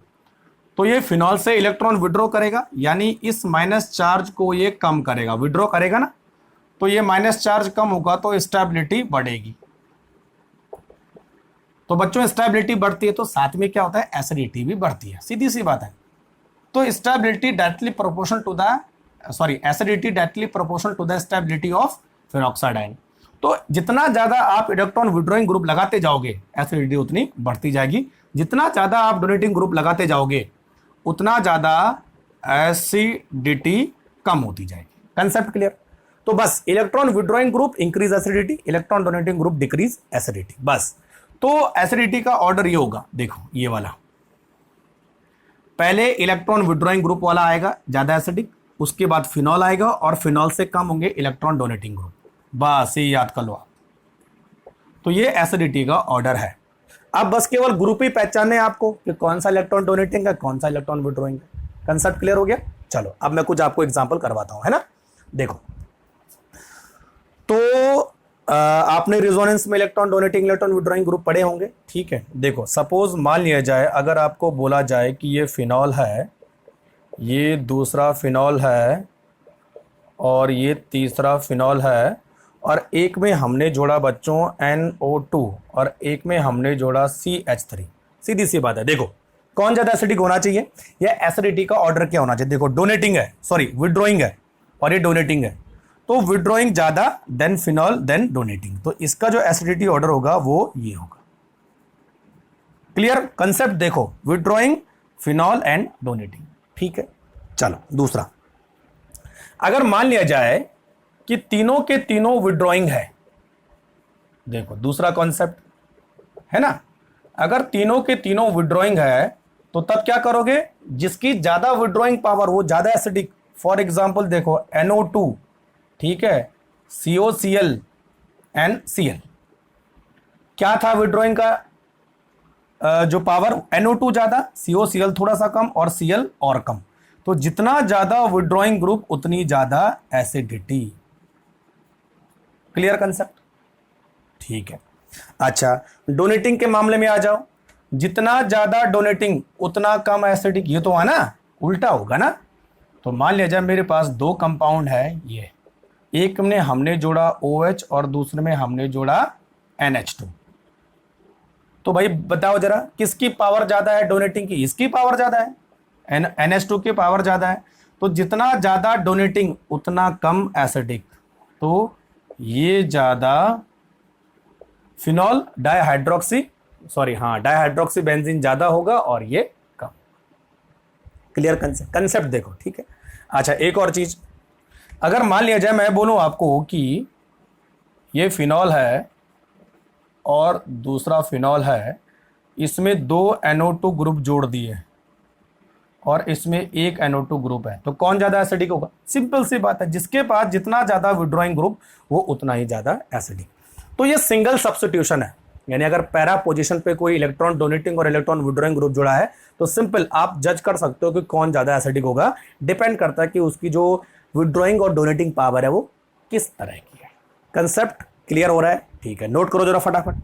तो ये फिनॉल से इलेक्ट्रॉन विड्रॉ करेगा, यानी इस माइनस चार्ज को ये कम करेगा, विड्रॉ करेगा ना, तो ये माइनस चार्ज कम होगा तो स्टेबिलिटी बढ़ेगी। तो बच्चों स्टेबिलिटी बढ़ती है तो साथ में क्या होता है, एसिडिटी भी बढ़ती है, सीधी सी बात है। तो stability directly proportional to the acidity directly proportional to the stability of phenoxide ion. तो जितना ज्यादा आप इलेक्ट्रॉन विड्रॉइंग ग्रुप लगाते जाओगे एसिडिटी उतनी बढ़ती जाएगी, जितना ज्यादा आप डोनेटिंग ग्रुप लगाते जाओगे उतना ज्यादा एसिडिटी कम होती जाएगी। Concept clear? तो बस electron withdrawing group increase acidity, electron donating group decrease acidity, बस। तो एसिडिटी का ऑर्डर ये होगा, देखो ये वाला, पहले इलेक्ट्रॉन विड्रॉइंग ग्रुप वाला आएगा ज्यादा एसिडिक, उसके बाद फिनॉल आएगा और फिनॉल से कम होंगे इलेक्ट्रॉन डोनेटिंग ग्रुप, बस ये याद कर लो आप। तो ये एसिडिटी का ऑर्डर है। अब बस केवल ग्रुप ही पहचाने आपको कि कौन सा इलेक्ट्रॉन डोनेटिंग है, कौन सा इलेक्ट्रॉन विड्रॉइंग है। कंसेप्ट क्लियर हो गया? चलो अब मैं कुछ आपको एग्जांपल करवाता हूं, है ना। देखो तो आपने रेजोनेंस में electron donating electron withdrawing group पढ़े होंगे, ठीक है। देखो सपोज मान लिया जाए, अगर आपको बोला जाए कि ये फिनॉल है, ये दूसरा फिनॉल है और ये तीसरा फिनॉल है, और एक में हमने जोड़ा बच्चों NO2 और एक में हमने जोड़ा CH3। सीधी सी बात है, देखो कौन ज़्यादा एसिडिक होना चाहिए, या एसिडिटी का ऑर्डर क्या होना चाहिए। देखो डोनेटिंग है, सॉरी विड्रॉइंग है और ये डोनेटिंग है, तो विड्रॉइंग ज़्यादा देन फिनॉल देन डोनेटिंग, तो इसका जो एसिडिटी ऑर्डर होगा वो ये होगा। क्लियर कंसेप्ट, देखो विड्रॉइंग, फिनॉल एंड डोनेटिंग, ठीक है। चलो दूसरा, अगर मान लिया जाए कि तीनों के तीनों विड्रॉइंग है, देखो दूसरा कॉन्सेप्ट है ना, अगर तीनों के तीनों विड्रॉइंग है तो तब क्या करोगे, जिसकी ज्यादा विड्रॉइंग पावर वो ज्यादा एसिडिक। फॉर एग्जांपल देखो NO2, ठीक है, COCl एंड Cl, क्या था विड्रॉइंग का जो पावर, NO2 ज्यादा, COCl थोड़ा सा कम और Cl और कम, तो जितना ज्यादा विड्रॉइंग ग्रुप उतनी ज्यादा एसिडिटी। क्लियर कंसेप्ट, ठीक है। अच्छा डोनेटिंग के मामले में आ जाओ, जितना ज्यादा डोनेटिंग उतना कम एसिडिक, ये तो है ना, उल्टा होगा ना। तो मान लिया जाए मेरे पास दो कंपाउंड है, ये एक में हमने जोड़ा OH और दूसरे में हमने जोड़ा NH2, तो भाई बताओ जरा किसकी पावर ज्यादा है डोनेटिंग की, इसकी पावर ज्यादा है, NH2 की पावर ज्यादा है, तो जितना ज्यादा डोनेटिंग उतना कम एसिडिक, तो ये ज्यादा फिनॉल डाइहाइड्रोक्सी डाइहाइड्रोक्सी बेंजीन ज्यादा होगा और ये कम। क्लियर कंसेप्ट देखो, ठीक है। अच्छा एक और चीज, अगर मान लिया जाए मैं बोलूं आपको कि ये फिनॉल है और दूसरा फिनॉल है, इसमें दो NO2 ग्रुप जोड़ दिए और इसमें एक NO2 ग्रुप है, तो कौन ज्यादा एसिडिक होगा। सिंपल सी बात है, जिसके पास जितना ज्यादा विड्रॉइंग ग्रुप वो उतना ही ज्यादा एसिडिक। तो ये सिंगल सब्स्टिट्यूशन है, यानी अगर पैरा पोजीशन पे कोई इलेक्ट्रॉन डोनेटिंग और इलेक्ट्रॉन विड्रॉइंग ग्रुप जुड़ा है तो सिंपल आप जज कर सकते हो कि कौन ज्यादा एसिडिक होगा। डिपेंड करता है कि उसकी जो विड्रॉइंग और डोनेटिंग पावर है वो किस तरह की है। कंसेप्ट क्लियर हो रहा है, ठीक है, नोट करो जरा फटाफट।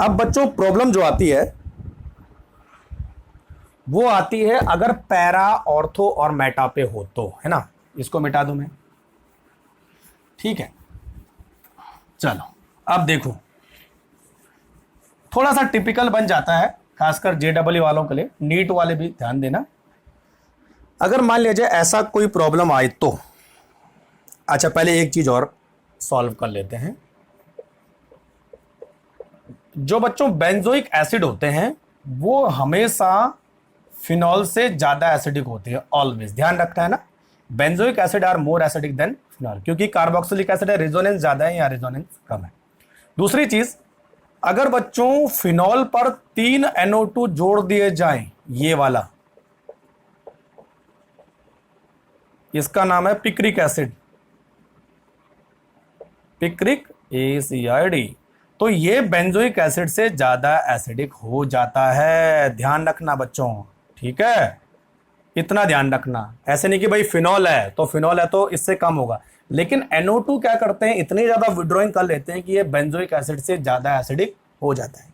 अब बच्चों प्रॉब्लम जो आती है वो आती है अगर पैरा ऑर्थो और मेटा पे हो तो, है ना। इसको मिटा दूं मैं, ठीक है। चलो अब देखो थोड़ा सा टिपिकल बन जाता है, खासकर JEE वालों के लिए, नीट वाले भी ध्यान देना। अगर मान लिया जाए ऐसा कोई प्रॉब्लम आए तो, अच्छा पहले एक चीज और सॉल्व कर लेते हैं। जो बच्चों बेंजोइक एसिड होते हैं वो हमेशा फिनॉल से ज्यादा एसिडिक होते हैं, ऑलवेज ध्यान रखना है ना। Benzoic acid are more acidic than phenol, क्योंकि कार्बोक्सिलिक एसिड है, रेजोनेंस ज्यादा है या रेजोनेंस कम है। दूसरी चीज, अगर बच्चों फिनॉल पर 3 NO2 जोड़ दिए जाएं, ये वाला, इसका नाम है पिक्रिक एसिड, पिक्रिक ACID, तो ये बेंजोइक एसिड से ज्यादा एसिडिक हो जाता है। ध्यान रखना बच्चों, ठीक है, इतना ध्यान रखना। ऐसे नहीं कि भाई फिनॉल है तो इससे कम होगा, लेकिन NO2 क्या करते हैं, इतनी ज्यादा विड्रॉइंग कर लेते हैं कि ये बेंजोइक एसिड से ज्यादा एसिडिक हो जाता है।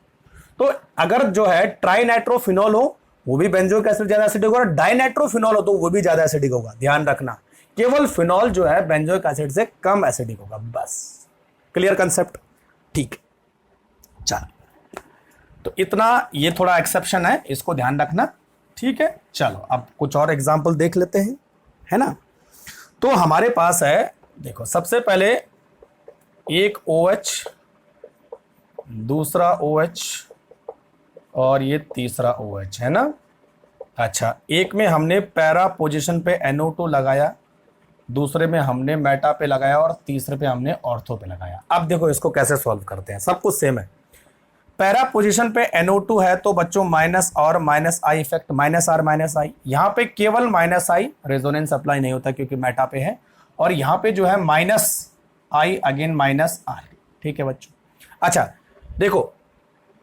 तो अगर जो है ट्राइनाइट्रोफिनॉल हो वो भी बेंजोइक एसिड ज्यादा एसिडिक होगा, डाइनाइट्रोफिनॉल हो तो वो भी ज्यादा एसिडिक होगा। ध्यान रखना, केवल फिनॉल जो है बेंजोइक एसिड से कम एसिडिक होगा, बस। क्लियर कंसेप्ट, ठीक। चलो तो इतना, ये थोड़ा एक्सेप्शन है, इसको ध्यान रखना, ठीक है। चलो अब कुछ और एग्जाम्पल देख लेते हैं, है ना। तो हमारे पास है, देखो सबसे पहले एक OH, दूसरा OH और ये तीसरा OH, है ना। अच्छा एक में हमने पैरा पोजीशन पे NO2 लगाया, दूसरे में हमने मेटा पे लगाया और तीसरे पे हमने ऑर्थो पे लगाया। अब देखो इसको कैसे सॉल्व करते हैं, सब कुछ सेम है। पैरा पोजीशन पे NO2 है तो बच्चों माइनस और minus I effect, minus R minus I, यहां पे केवल माइनस आई, रेजोनेंस अप्लाई नहीं होता क्योंकि मेटा पे है, और यहां पे जो है minus I again minus R, ठीक है बच्चों। अच्छा देखो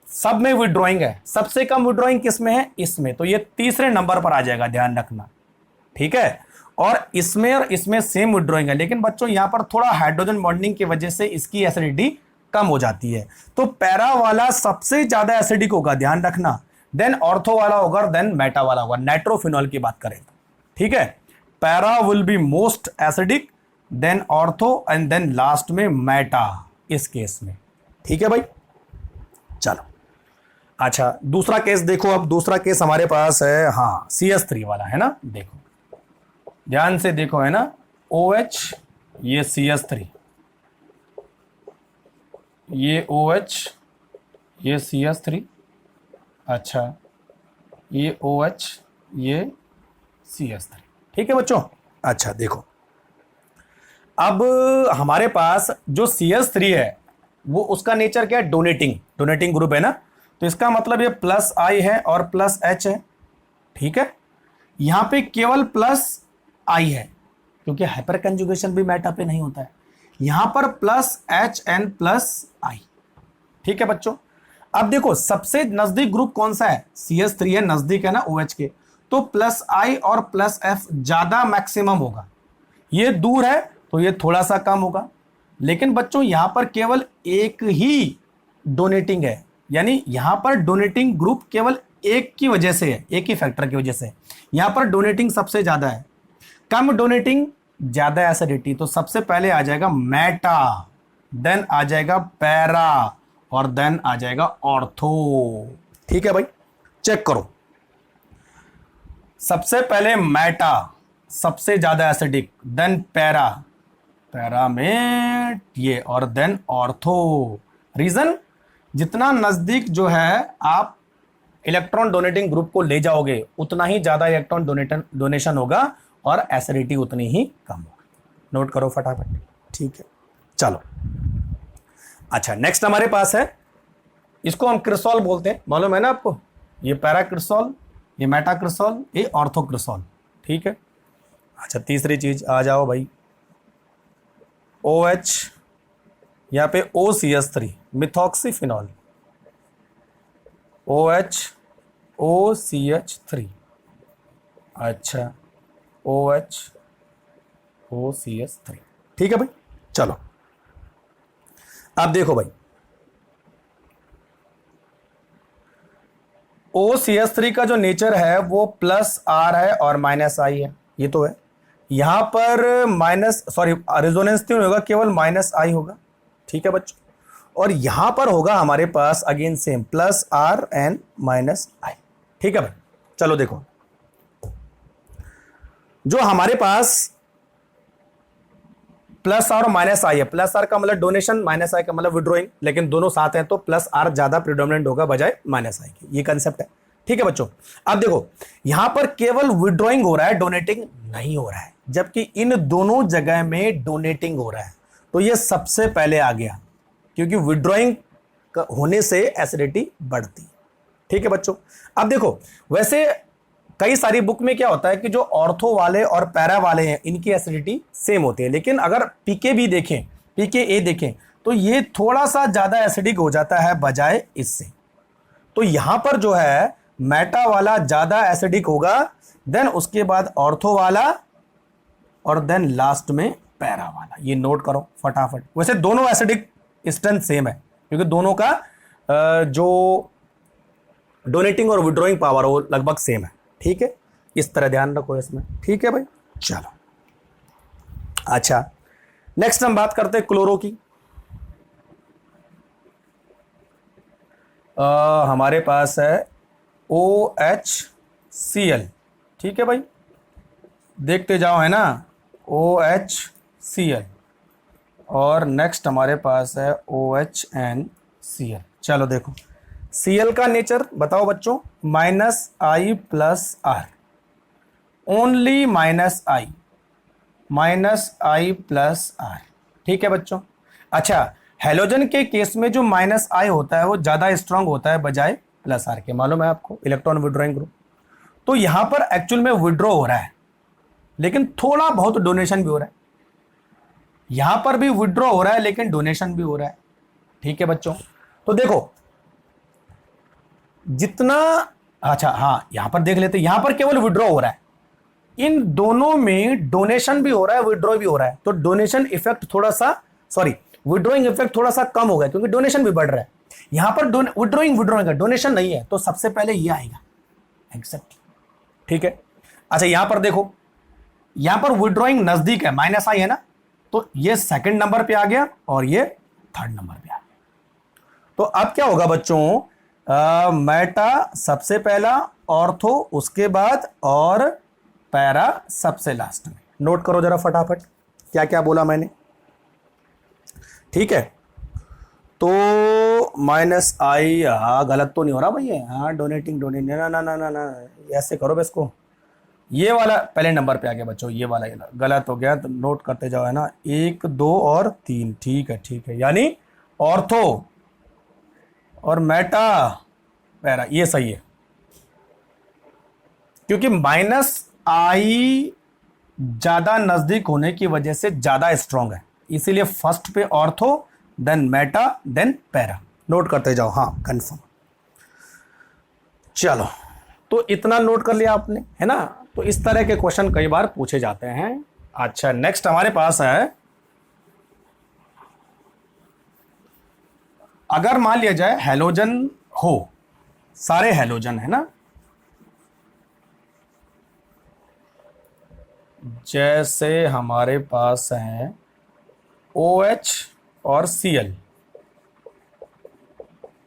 सब में विड्रॉइंग है, सबसे कम विड्रॉइंग किस में है, इसमें, तो ये तीसरे नंबर पर आ जाएगा, ध्यान रखना, ठीक है। और इसमें सेम विड्रॉइंग है, लेकिन बच्चों यहां पर थोड़ा हाइड्रोजन बॉन्डिंग की वजह से इसकी एसिडिटी कम हो जाती है। तो पैरा वाला सबसे ज्यादा एसिडिक होगा, ध्यान रखना, देन ऑर्थो वाला होगा, देन मेटा वाला होगा, नाइट्रोफिनॉल की बात करें तो। ठीक है, para will be most acidic, then ortho and then last में मेटा इस केस में। ठीक है भाई, चलो अच्छा दूसरा केस देखो। अब दूसरा केस हमारे पास है, हाँ CS3 वाला है ना, देखो ध्यान से देखो, है ना, OH, ये CS3, ये OH, ये CS3, अच्छा ये OH, ये CS3। ठीक है बच्चों, अच्छा देखो अब हमारे पास जो CS3 है वो उसका नेचर क्या है, डोनेटिंग ग्रुप है ना, तो इसका मतलब ये प्लस I है और प्लस H है। ठीक है, यहां पे केवल प्लस I है क्योंकि हाइपर कंजुगेशन भी मेटा पे नहीं होता है, यहां पर plus H and plus I। ठीक है बच्चों, अब देखो सबसे नजदीक ग्रुप कौन सा है, CS3 है, नजदीक है ना OH के, तो प्लस I और प्लस F ज्यादा मैक्सिमम होगा, ये दूर है तो ये थोड़ा सा कम होगा। लेकिन बच्चों यहां पर केवल एक ही डोनेटिंग है, यानी यहां पर डोनेटिंग ग्रुप केवल एक की वजह से है, एक ही फैक्टर की वजह से यहां पर डोनेटिंग सबसे ज्यादा है, कम डोनेटिंग ज्यादा एसिडिटी, तो सबसे पहले आ जाएगा मेटा, देन आ जाएगा पैरा और देन आ जाएगा ऑर्थो। ठीक है भाई, चेक करो, सबसे पहले मेटा सबसे ज्यादा एसिडिक, देन पैरा में ये, और देन ऑर्थो। रीजन, जितना नजदीक जो है आप इलेक्ट्रॉन डोनेटिंग ग्रुप को ले जाओगे उतना ही ज्यादा इलेक्ट्रॉन डोनेशन होगा और एसिडिटी उतनी ही कम होगी। नोट करो फटाफट। ठीक है, चलो अच्छा नेक्स्ट हमारे पास है, इसको हम क्रिसॉल बोलते हैं, मालूम है ना आपको, ये पैरा क्रिसॉल, ये मेटा क्रिसॉल, ये ऑर्थो क्रिसॉल। ठीक है, अच्छा तीसरी चीज आ जाओ भाई, OH, यहां पे OCH3 मिथॉक्सीफिनॉल, OH OCH3, अच्छा OH OCH3। ठीक है भाई, चलो अब देखो भाई, OCH3 का जो नेचर है वो प्लस R है और माइनस I है, ये तो है। यहां पर रेजोनेंस नहीं होगा, केवल माइनस I होगा। ठीक है बच्चों, और यहां पर होगा हमारे पास again same plus R and minus I। ठीक है भाई, चलो देखो, जो हमारे पास प्लस R और माइनस I है, प्लस R का मतलब डोनेशन, माइनस I का मतलब विड्रॉइंग, लेकिन दोनों साथ हैं तो प्लस R ज्यादा प्रिडोमिनेंट होगा बजाय माइनस I के, ये कंसेप्ट है। ठीक है बच्चों, अब देखो यहां पर केवल विड्रॉइंग हो रहा है, डोनेटिंग नहीं हो रहा है, जबकि इन दोनों जगह में डोनेटिंग हो रहा है, तो ये सबसे पहले आ गया क्योंकि विड्रॉइंग होने से एसिडिटी बढ़ती है। ठीक है बच्चों, अब देखो वैसे कई सारी बुक में क्या होता है कि जो ऑर्थो वाले और पैरा वाले हैं इनकी एसिडिटी सेम होती है, लेकिन अगर पीके भी देखें, PKA देखें, तो ये थोड़ा सा ज्यादा एसिडिक हो जाता है बजाय इससे। तो यहां पर जो है मेटा वाला ज्यादा एसिडिक होगा, देन उसके बाद ऑर्थो वाला और देन लास्ट में पैरा वाला। ये नोट करो फटाफट। वैसे दोनों एसिडिक स्ट्रेंथ सेम है क्योंकि दोनों का जो डोनेटिंग और विड्रॉइंग पावर वो लगभग सेम है। ठीक है, इस तरह ध्यान रखो इसमें। ठीक है भाई, चलो अच्छा नेक्स्ट हम बात करते हैं क्लोरो की। हमारे पास है OHCl। ठीक है भाई, देखते जाओ, है ना, OHCl, और नेक्स्ट हमारे पास है OHNCl। चलो देखो, Cl का नेचर बताओ बच्चों, minus I plus R, only minus I plus R। ठीक है बच्चों, अच्छा हेलोजन के केस में जो माइनस I होता है वो ज्यादा स्ट्रांग होता है बजाय प्लस R के, मालूम है आपको, इलेक्ट्रॉन विड्रॉइंग ग्रुप। तो यहां पर एक्चुअल में विड्रॉ हो रहा है लेकिन थोड़ा बहुत डोनेशन भी हो रहा है, यहां पर भी विड्रॉ हो रहा है लेकिन डोनेशन भी हो रहा है। ठीक है बच्चों, तो देखो जितना, अच्छा हाँ यहां पर देख लेते, यहां पर केवल विड्रॉ हो रहा है, इन दोनों में डोनेशन भी हो रहा है, विड्रॉ भी हो रहा है, तो डोनेशन इफेक्ट थोड़ा सा, सॉरी, विड्रॉइंग इफेक्ट थोड़ा सा कम हो गया क्योंकि डोनेशन भी बढ़ रहा है। यहां पर विड्रॉइंग का डोनेशन नहीं है, तो सबसे पहले ये आएगा एक्सेप्ट। ठीक है, अच्छा यहां पर देखो, यहां पर विड्रॉइंग नजदीक है, माइनस आई है ना, तो ये सेकंड नंबर पे आ गया और ये थर्ड नंबर पे आ गया। तो अब क्या होगा बच्चों, मेटा सबसे पहला, ऑर्थो उसके बाद, और पैरा सबसे लास्ट में। नोट करो जरा फटाफट क्या क्या बोला मैंने। ठीक है, तो माइनस आई, गलत तो नहीं हो रहा भैया, हाँ डोनेटिंग, ना ना ना ना ना, ऐसे करो बस को, ये वाला पहले नंबर पे आ गया बच्चों, ये वाला गलत हो गया, तो नोट करते जाओ, है ना, 1 2 और 3। ठीक है, यानी ऑर्थो और मेटा पैरा, ये सही है, क्योंकि माइनस आई ज्यादा नजदीक होने की वजह से ज्यादा स्ट्रांग है, इसीलिए फर्स्ट पे ortho, then meta, then para. Note करते जाओ, हाँ कंफर्म। चलो, तो इतना नोट कर लिया आपने, है ना। तो इस तरह के क्वेश्चन कई बार पूछे जाते हैं। अच्छा, नेक्स्ट हमारे पास है, अगर मान लिया जाए हैलोजन हो, सारे हैलोजन है ना, जैसे हमारे पास हैं OH और Cl,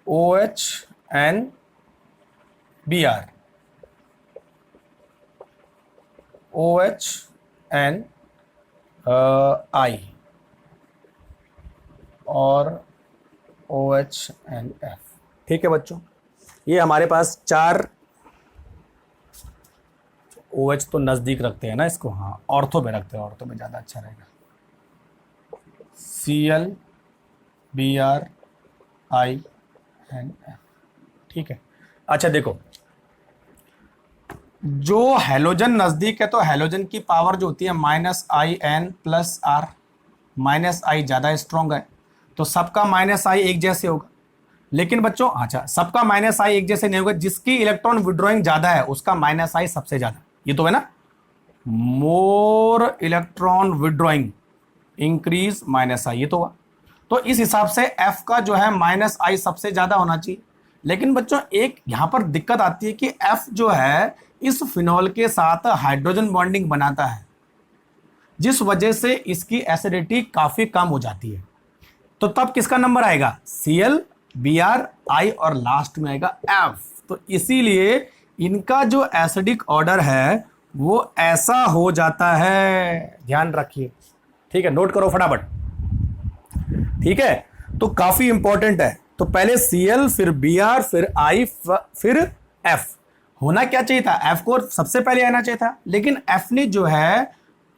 OH and Br, OH and I और OH एन F। ठीक है बच्चों, ये हमारे पास 4, OH तो नज़दीक रखते हैं ना इसको, हाँ ऑर्थो में रखते हैं, ऑर्थो में ज़्यादा अच्छा रहेगा। Cl, Br, I and F। ठीक है, अच्छा देखो, जो हैलोजन नज़दीक है तो हैलोजन की पावर जो होती है -In+R, -I ज़्यादा स्ट्रॉन्ग है, तो सबका -I एक जैसे होगा। लेकिन बच्चों, अच्छा सबका -I एक जैसे नहीं होगा, जिसकी इलेक्ट्रॉन विड्रॉइंग ज़्यादा है उसका -I सबसे ज़्यादा, ये तो है ना, more electron withdrawing increase -I, ये तो हुआ। तो इस हिसाब से F का जो है -I सबसे ज़्यादा होना चाहिए। लेकिन बच्चों एक यहां पर दिक्कत आती है कि F जो है इस फिनॉल के साथ हाइड्रोजन बॉन्डिंग बनाता है, जिस वजह से इसकी एसिडिटी काफी कम हो जाती है। तो तब किसका नंबर आएगा, Cl, Br, I और लास्ट में आएगा F। तो इसीलिए इनका जो एसिडिक ऑर्डर है वो ऐसा हो जाता है, ध्यान रखिए। ठीक है, नोट करो फटाफट। ठीक है, तो काफी इंपॉर्टेंट है। तो पहले Cl, फिर Br, फिर I, फिर F। होना क्या चाहिए था, F को सबसे पहले आना चाहिए था, लेकिन F ने जो है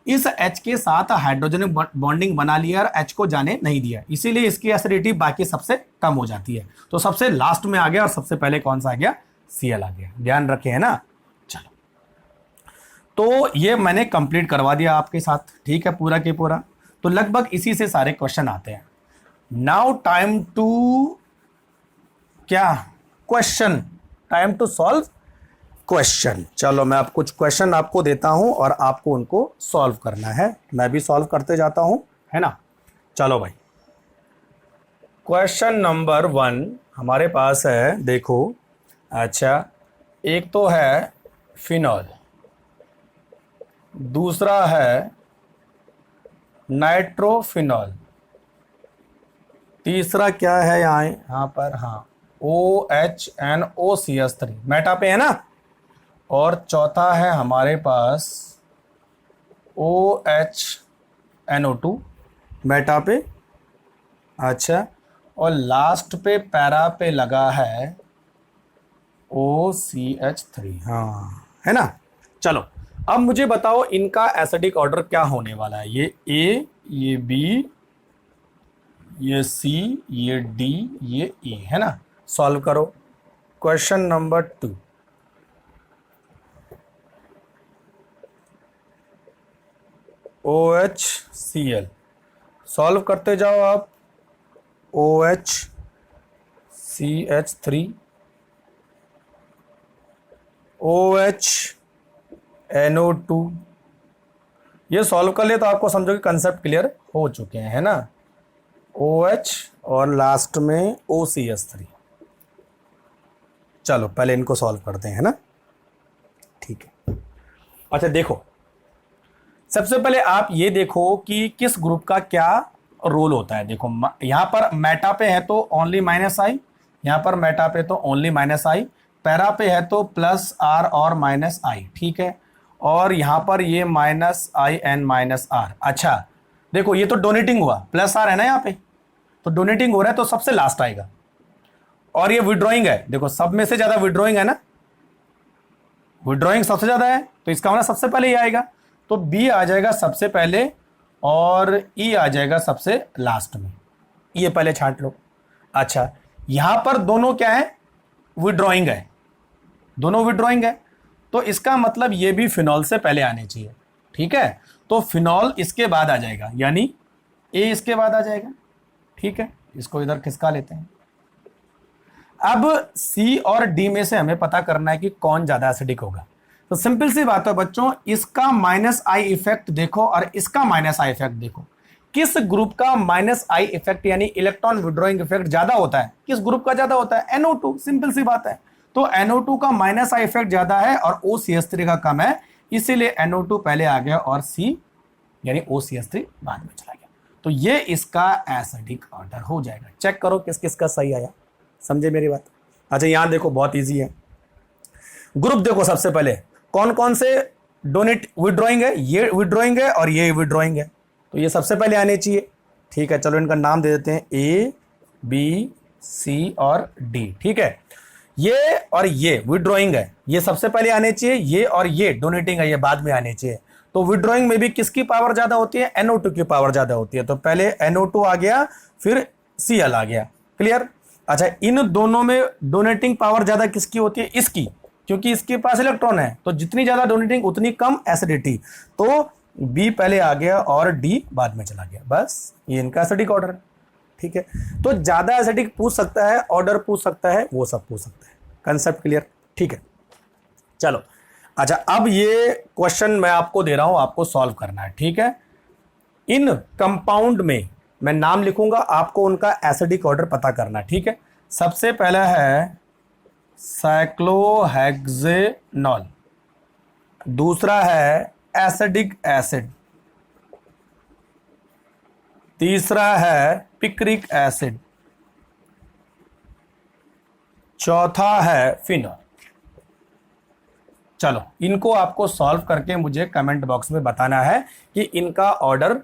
इस H के साथ हाइड्रोजन बॉन्डिंग बना लिया और H को जाने नहीं दिया, इसीलिए इसकी एसिडिटी बाकी सबसे कम हो जाती है। तो सबसे लास्ट में आ गया और सबसे पहले कौन सा आ गया, Cl आ गया, ध्यान रखे, है ना। चलो, तो ये मैंने कंप्लीट करवा दिया आपके साथ, ठीक है, पूरा के पूरा। तो लगभग इसी से सारे क्वेश्चन आते हैं। नाउ टाइम टू क्या, question, time to solve question. चलो मैं अब कुछ क्वेश्चन आपको देता हूं और आपको उनको सॉल्व करना है, मैं भी सॉल्व करते जाता हूं, है ना। चलो भाई, क्वेश्चन नंबर 1 हमारे पास है, देखो। अच्छा, एक तो है फिनॉल, दूसरा है नाइट्रोफिनॉल, तीसरा क्या है यहाँ पर, हाँ OHNOCH3 मेटा पे है ना, और चौथा है हमारे पास OHNO2 मेटा पे। अच्छा, और लास्ट पे पैरा पे लगा है OCH3, हाँ है ना। चलो अब मुझे बताओ इनका एसिडिक ऑर्डर क्या होने वाला है, ये A, ये B, ये C, ये D, ये E, है ना। सॉल्व करो क्वेश्चन नंबर 2। OHCl सॉल्व करते जाओ आप, OHCH3, OH NO2। ये सॉल्व कर लिए तो आपको समझो कि कंसेप्ट क्लियर हो चुके हैं, है ना। OH और लास्ट में OCH3। चलो पहले इनको सॉल्व करते हैं, है ना। ठीक है, अच्छा देखो, सबसे पहले आप ये देखो कि किस ग्रुप का क्या रोल होता है। देखो यहां पर मेटा पे है तो ओनली -I, यहां पर मेटा पे तो ओनली -I, पैरा पे है तो +R और -I, ठीक है। और यहां पर ये -IN -R। अच्छा देखो, ये तो डोनेटिंग हुआ, +R है ना यहाँ पे, तो डोनेटिंग हो रहा है तो सबसे लास्ट आएगा। और ये विड्रॉइंग है, देखो सब में से ज्यादा विड्रॉइंग है ना, विड्रॉइंग सबसे ज्यादा है, तो इसका मतलब सबसे पहले ये आएगा। तो बी आ जाएगा सबसे पहले और ई आ जाएगा सबसे लास्ट में। ये पहले छांट लो। अच्छा यहां पर दोनों क्या है, विड्रॉइंग है, दोनों विड्रॉइंग है, तो इसका मतलब ये भी फिनॉल से पहले आने चाहिए, ठीक है। तो फिनॉल इसके बाद आ जाएगा, यानी ए इसके बाद आ जाएगा, ठीक है। इसको इधर खिसका लेते हैं। अब सी और डी में से हमें पता करना है कि कौन ज्यादा एसिडिक होगा। तो सिंपल सी बात है बच्चों, इसका -I इफेक्ट देखो और इसका -I इफेक्ट देखो, किस ग्रुप का -I इफेक्ट यानी इलेक्ट्रॉन विड्रॉइंग इफेक्ट ज्यादा होता है, किस ग्रुप का ज्यादा होता है, NO2। सिंपल सी बात है, तो NO2 का -I इफेक्ट ज्यादा है और OCH3 का कम है, इसीलिए NO2 पहले आ गया और C यानी OCH3 बाद में चला गया। तो ये इसका एसिडिक ऑर्डर हो जाएगा। चेक करो किस किस का सही आया, समझे मेरी बात। अच्छा यहां देखो, बहुत इजी है। ग्रुप देखो, सबसे पहले कौन कौन से डोनेट विड्रॉइंग है, ये विड्रॉइंग है और ये विड्रॉइंग है, तो ये सबसे पहले आने चाहिए, ठीक है। चलो इनका नाम दे देते हैं A, B, C और D, ठीक है। ये और ये विड्रॉइंग है, ये सबसे पहले आने चाहिए, ये और ये डोनेटिंग है, ये बाद में आने चाहिए। तो विड्रॉइंग में भी किसकी पावर ज्यादा होती है, NO2 की पावर ज्यादा होती है, तो पहले NO2 आ गया, फिर Cl आ गया, क्लियर। अच्छा इन दोनों में डोनेटिंग पावर ज्यादा किसकी होती है, इसकी, क्योंकि इसके पास इलेक्ट्रॉन है, तो जितनी ज्यादा डोनेटिंग उतनी कम एसिडिटी, तो बी पहले आ गया और डी बाद में चला गया, बस ये इनका एसिडिक ऑर्डर है, ठीक है। तो ज्यादा एसिडिक पूछ सकता है, ऑर्डर पूछ सकता है, वो सब पूछ सकता है, कंसेप्ट क्लियर, ठीक है। चलो अच्छा, अब ये क्वेश्चन मैं आपको दे रहा हूं, आपको सॉल्व करना है, ठीक है। इन कंपाउंड में मैं नाम लिखूंगा, आपको उनका एसिडिक ऑर्डर पता करना है, ठीक है। सबसे पहला है साइक्लोहेक्सेनॉल, दूसरा है एसिडिक एसिड, तीसरा है पिक्रिक एसिड, चौथा है फिनॉल। चलो इनको आपको सॉल्व करके मुझे कमेंट बॉक्स में बताना है कि इनका ऑर्डर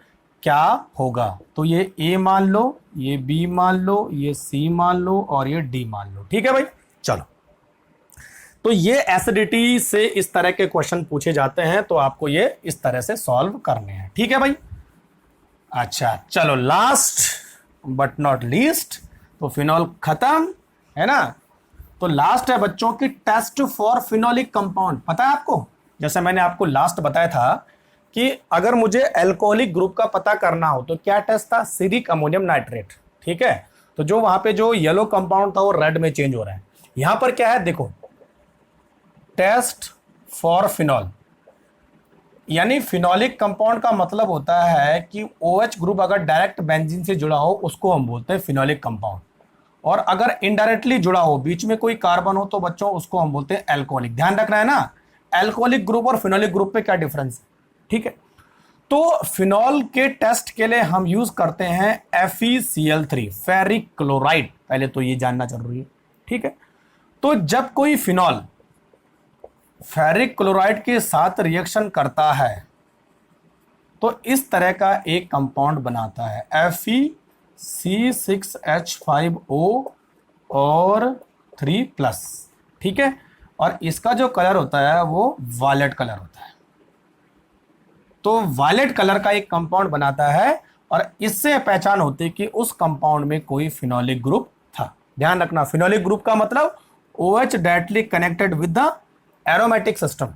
क्या होगा। तो ये A मान लो, ये B मान लो, ये C मान लो और ये D मान लो, ठीक है भाई। चलो तो ये एसिडिटी से इस तरह के क्वेश्चन पूछे जाते हैं, तो आपको ये इस तरह से सॉल्व करने हैं, ठीक है भाई। अच्छा चलो, लास्ट बट नॉट लीस्ट, तो फिनॉल खत्म है ना। तो लास्ट है बच्चों की टेस्ट फॉर फिनोलिक कंपाउंड। पता है आपको, जैसे मैंने आपको लास्ट बताया था कि अगर मुझे एल्कोहलिक ग्रुप का पता करना हो तो क्या टेस्ट था, सीरिक अमोनियम नाइट्रेट, ठीक है। तो जो वहां पे जो येलो कंपाउंड था वो रेड में चेंज हो रहा है। यहां पर क्या है देखो, टेस्ट फॉर फिनॉल, यानी फिनोलिक कंपाउंड का मतलब होता है कि OH ग्रुप अगर डायरेक्ट बेंजीन से जुड़ा हो उसको हम बोलते हैं फिनोलिक कंपाउंड, और अगर इनडायरेक्टली जुड़ा हो, बीच में कोई कार्बन हो, तो बच्चों उसको हम बोलते हैं एल्कोहलिक। ध्यान रखना है ना, एल्कोहलिक ग्रुप और फिनोलिक ग्रुप पे क्या डिफरेंस है, ठीक है। तो फिनॉल के टेस्ट के लिए हम यूज करते हैं FeCl3, फेरिक क्लोराइड, पहले तो ये जानना जरूरी है, ठीक है। तो जब कोई फिनॉल फेरिक क्लोराइड के साथ रिएक्शन करता है तो इस तरह का एक कंपाउंड बनाता है, FeC6H5O और 3+, ठीक है। और इसका जो कलर होता है वो वायलेट कलर होता है। तो वायलेट कलर का एक कंपाउंड बनाता है और इससे पहचान होती है कि उस कंपाउंड में कोई फिनोलिक ग्रुप था। ध्यान रखना, फिनोलिक ग्रुप का मतलब OH directly connected with the aromatic system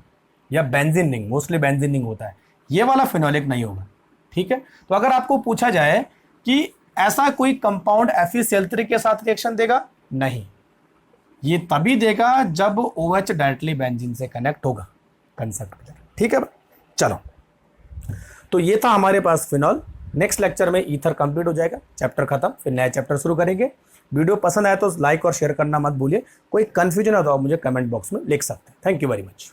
या benzene ring, mostly benzene ring होता है, ये वाला फिनोलिक नहीं होगा, ठीक है। तो अगर आपको पूछा जाए कि ऐसा कोई कंपाउंड FeCl3 के साथ रिएक्शन देगा, नहीं, ये तभी देगा जब OH डायरेक्टली बेंजीन से कनेक्ट होगा, कंसेप्ट। ठीक है, चलो। तो ये था हमारे पास फिनॉल। नेक्स्ट लेक्चर में ईथर कंप्लीट हो जाएगा, चैप्टर खत्म, फिर नया चैप्टर शुरू करेंगे। वीडियो पसंद आए तो लाइक और शेयर करना मत भूलिए। कोई कंफ्यूजन हो तो आप मुझे कमेंट बॉक्स में लिख सकते हैं। Thank you very much.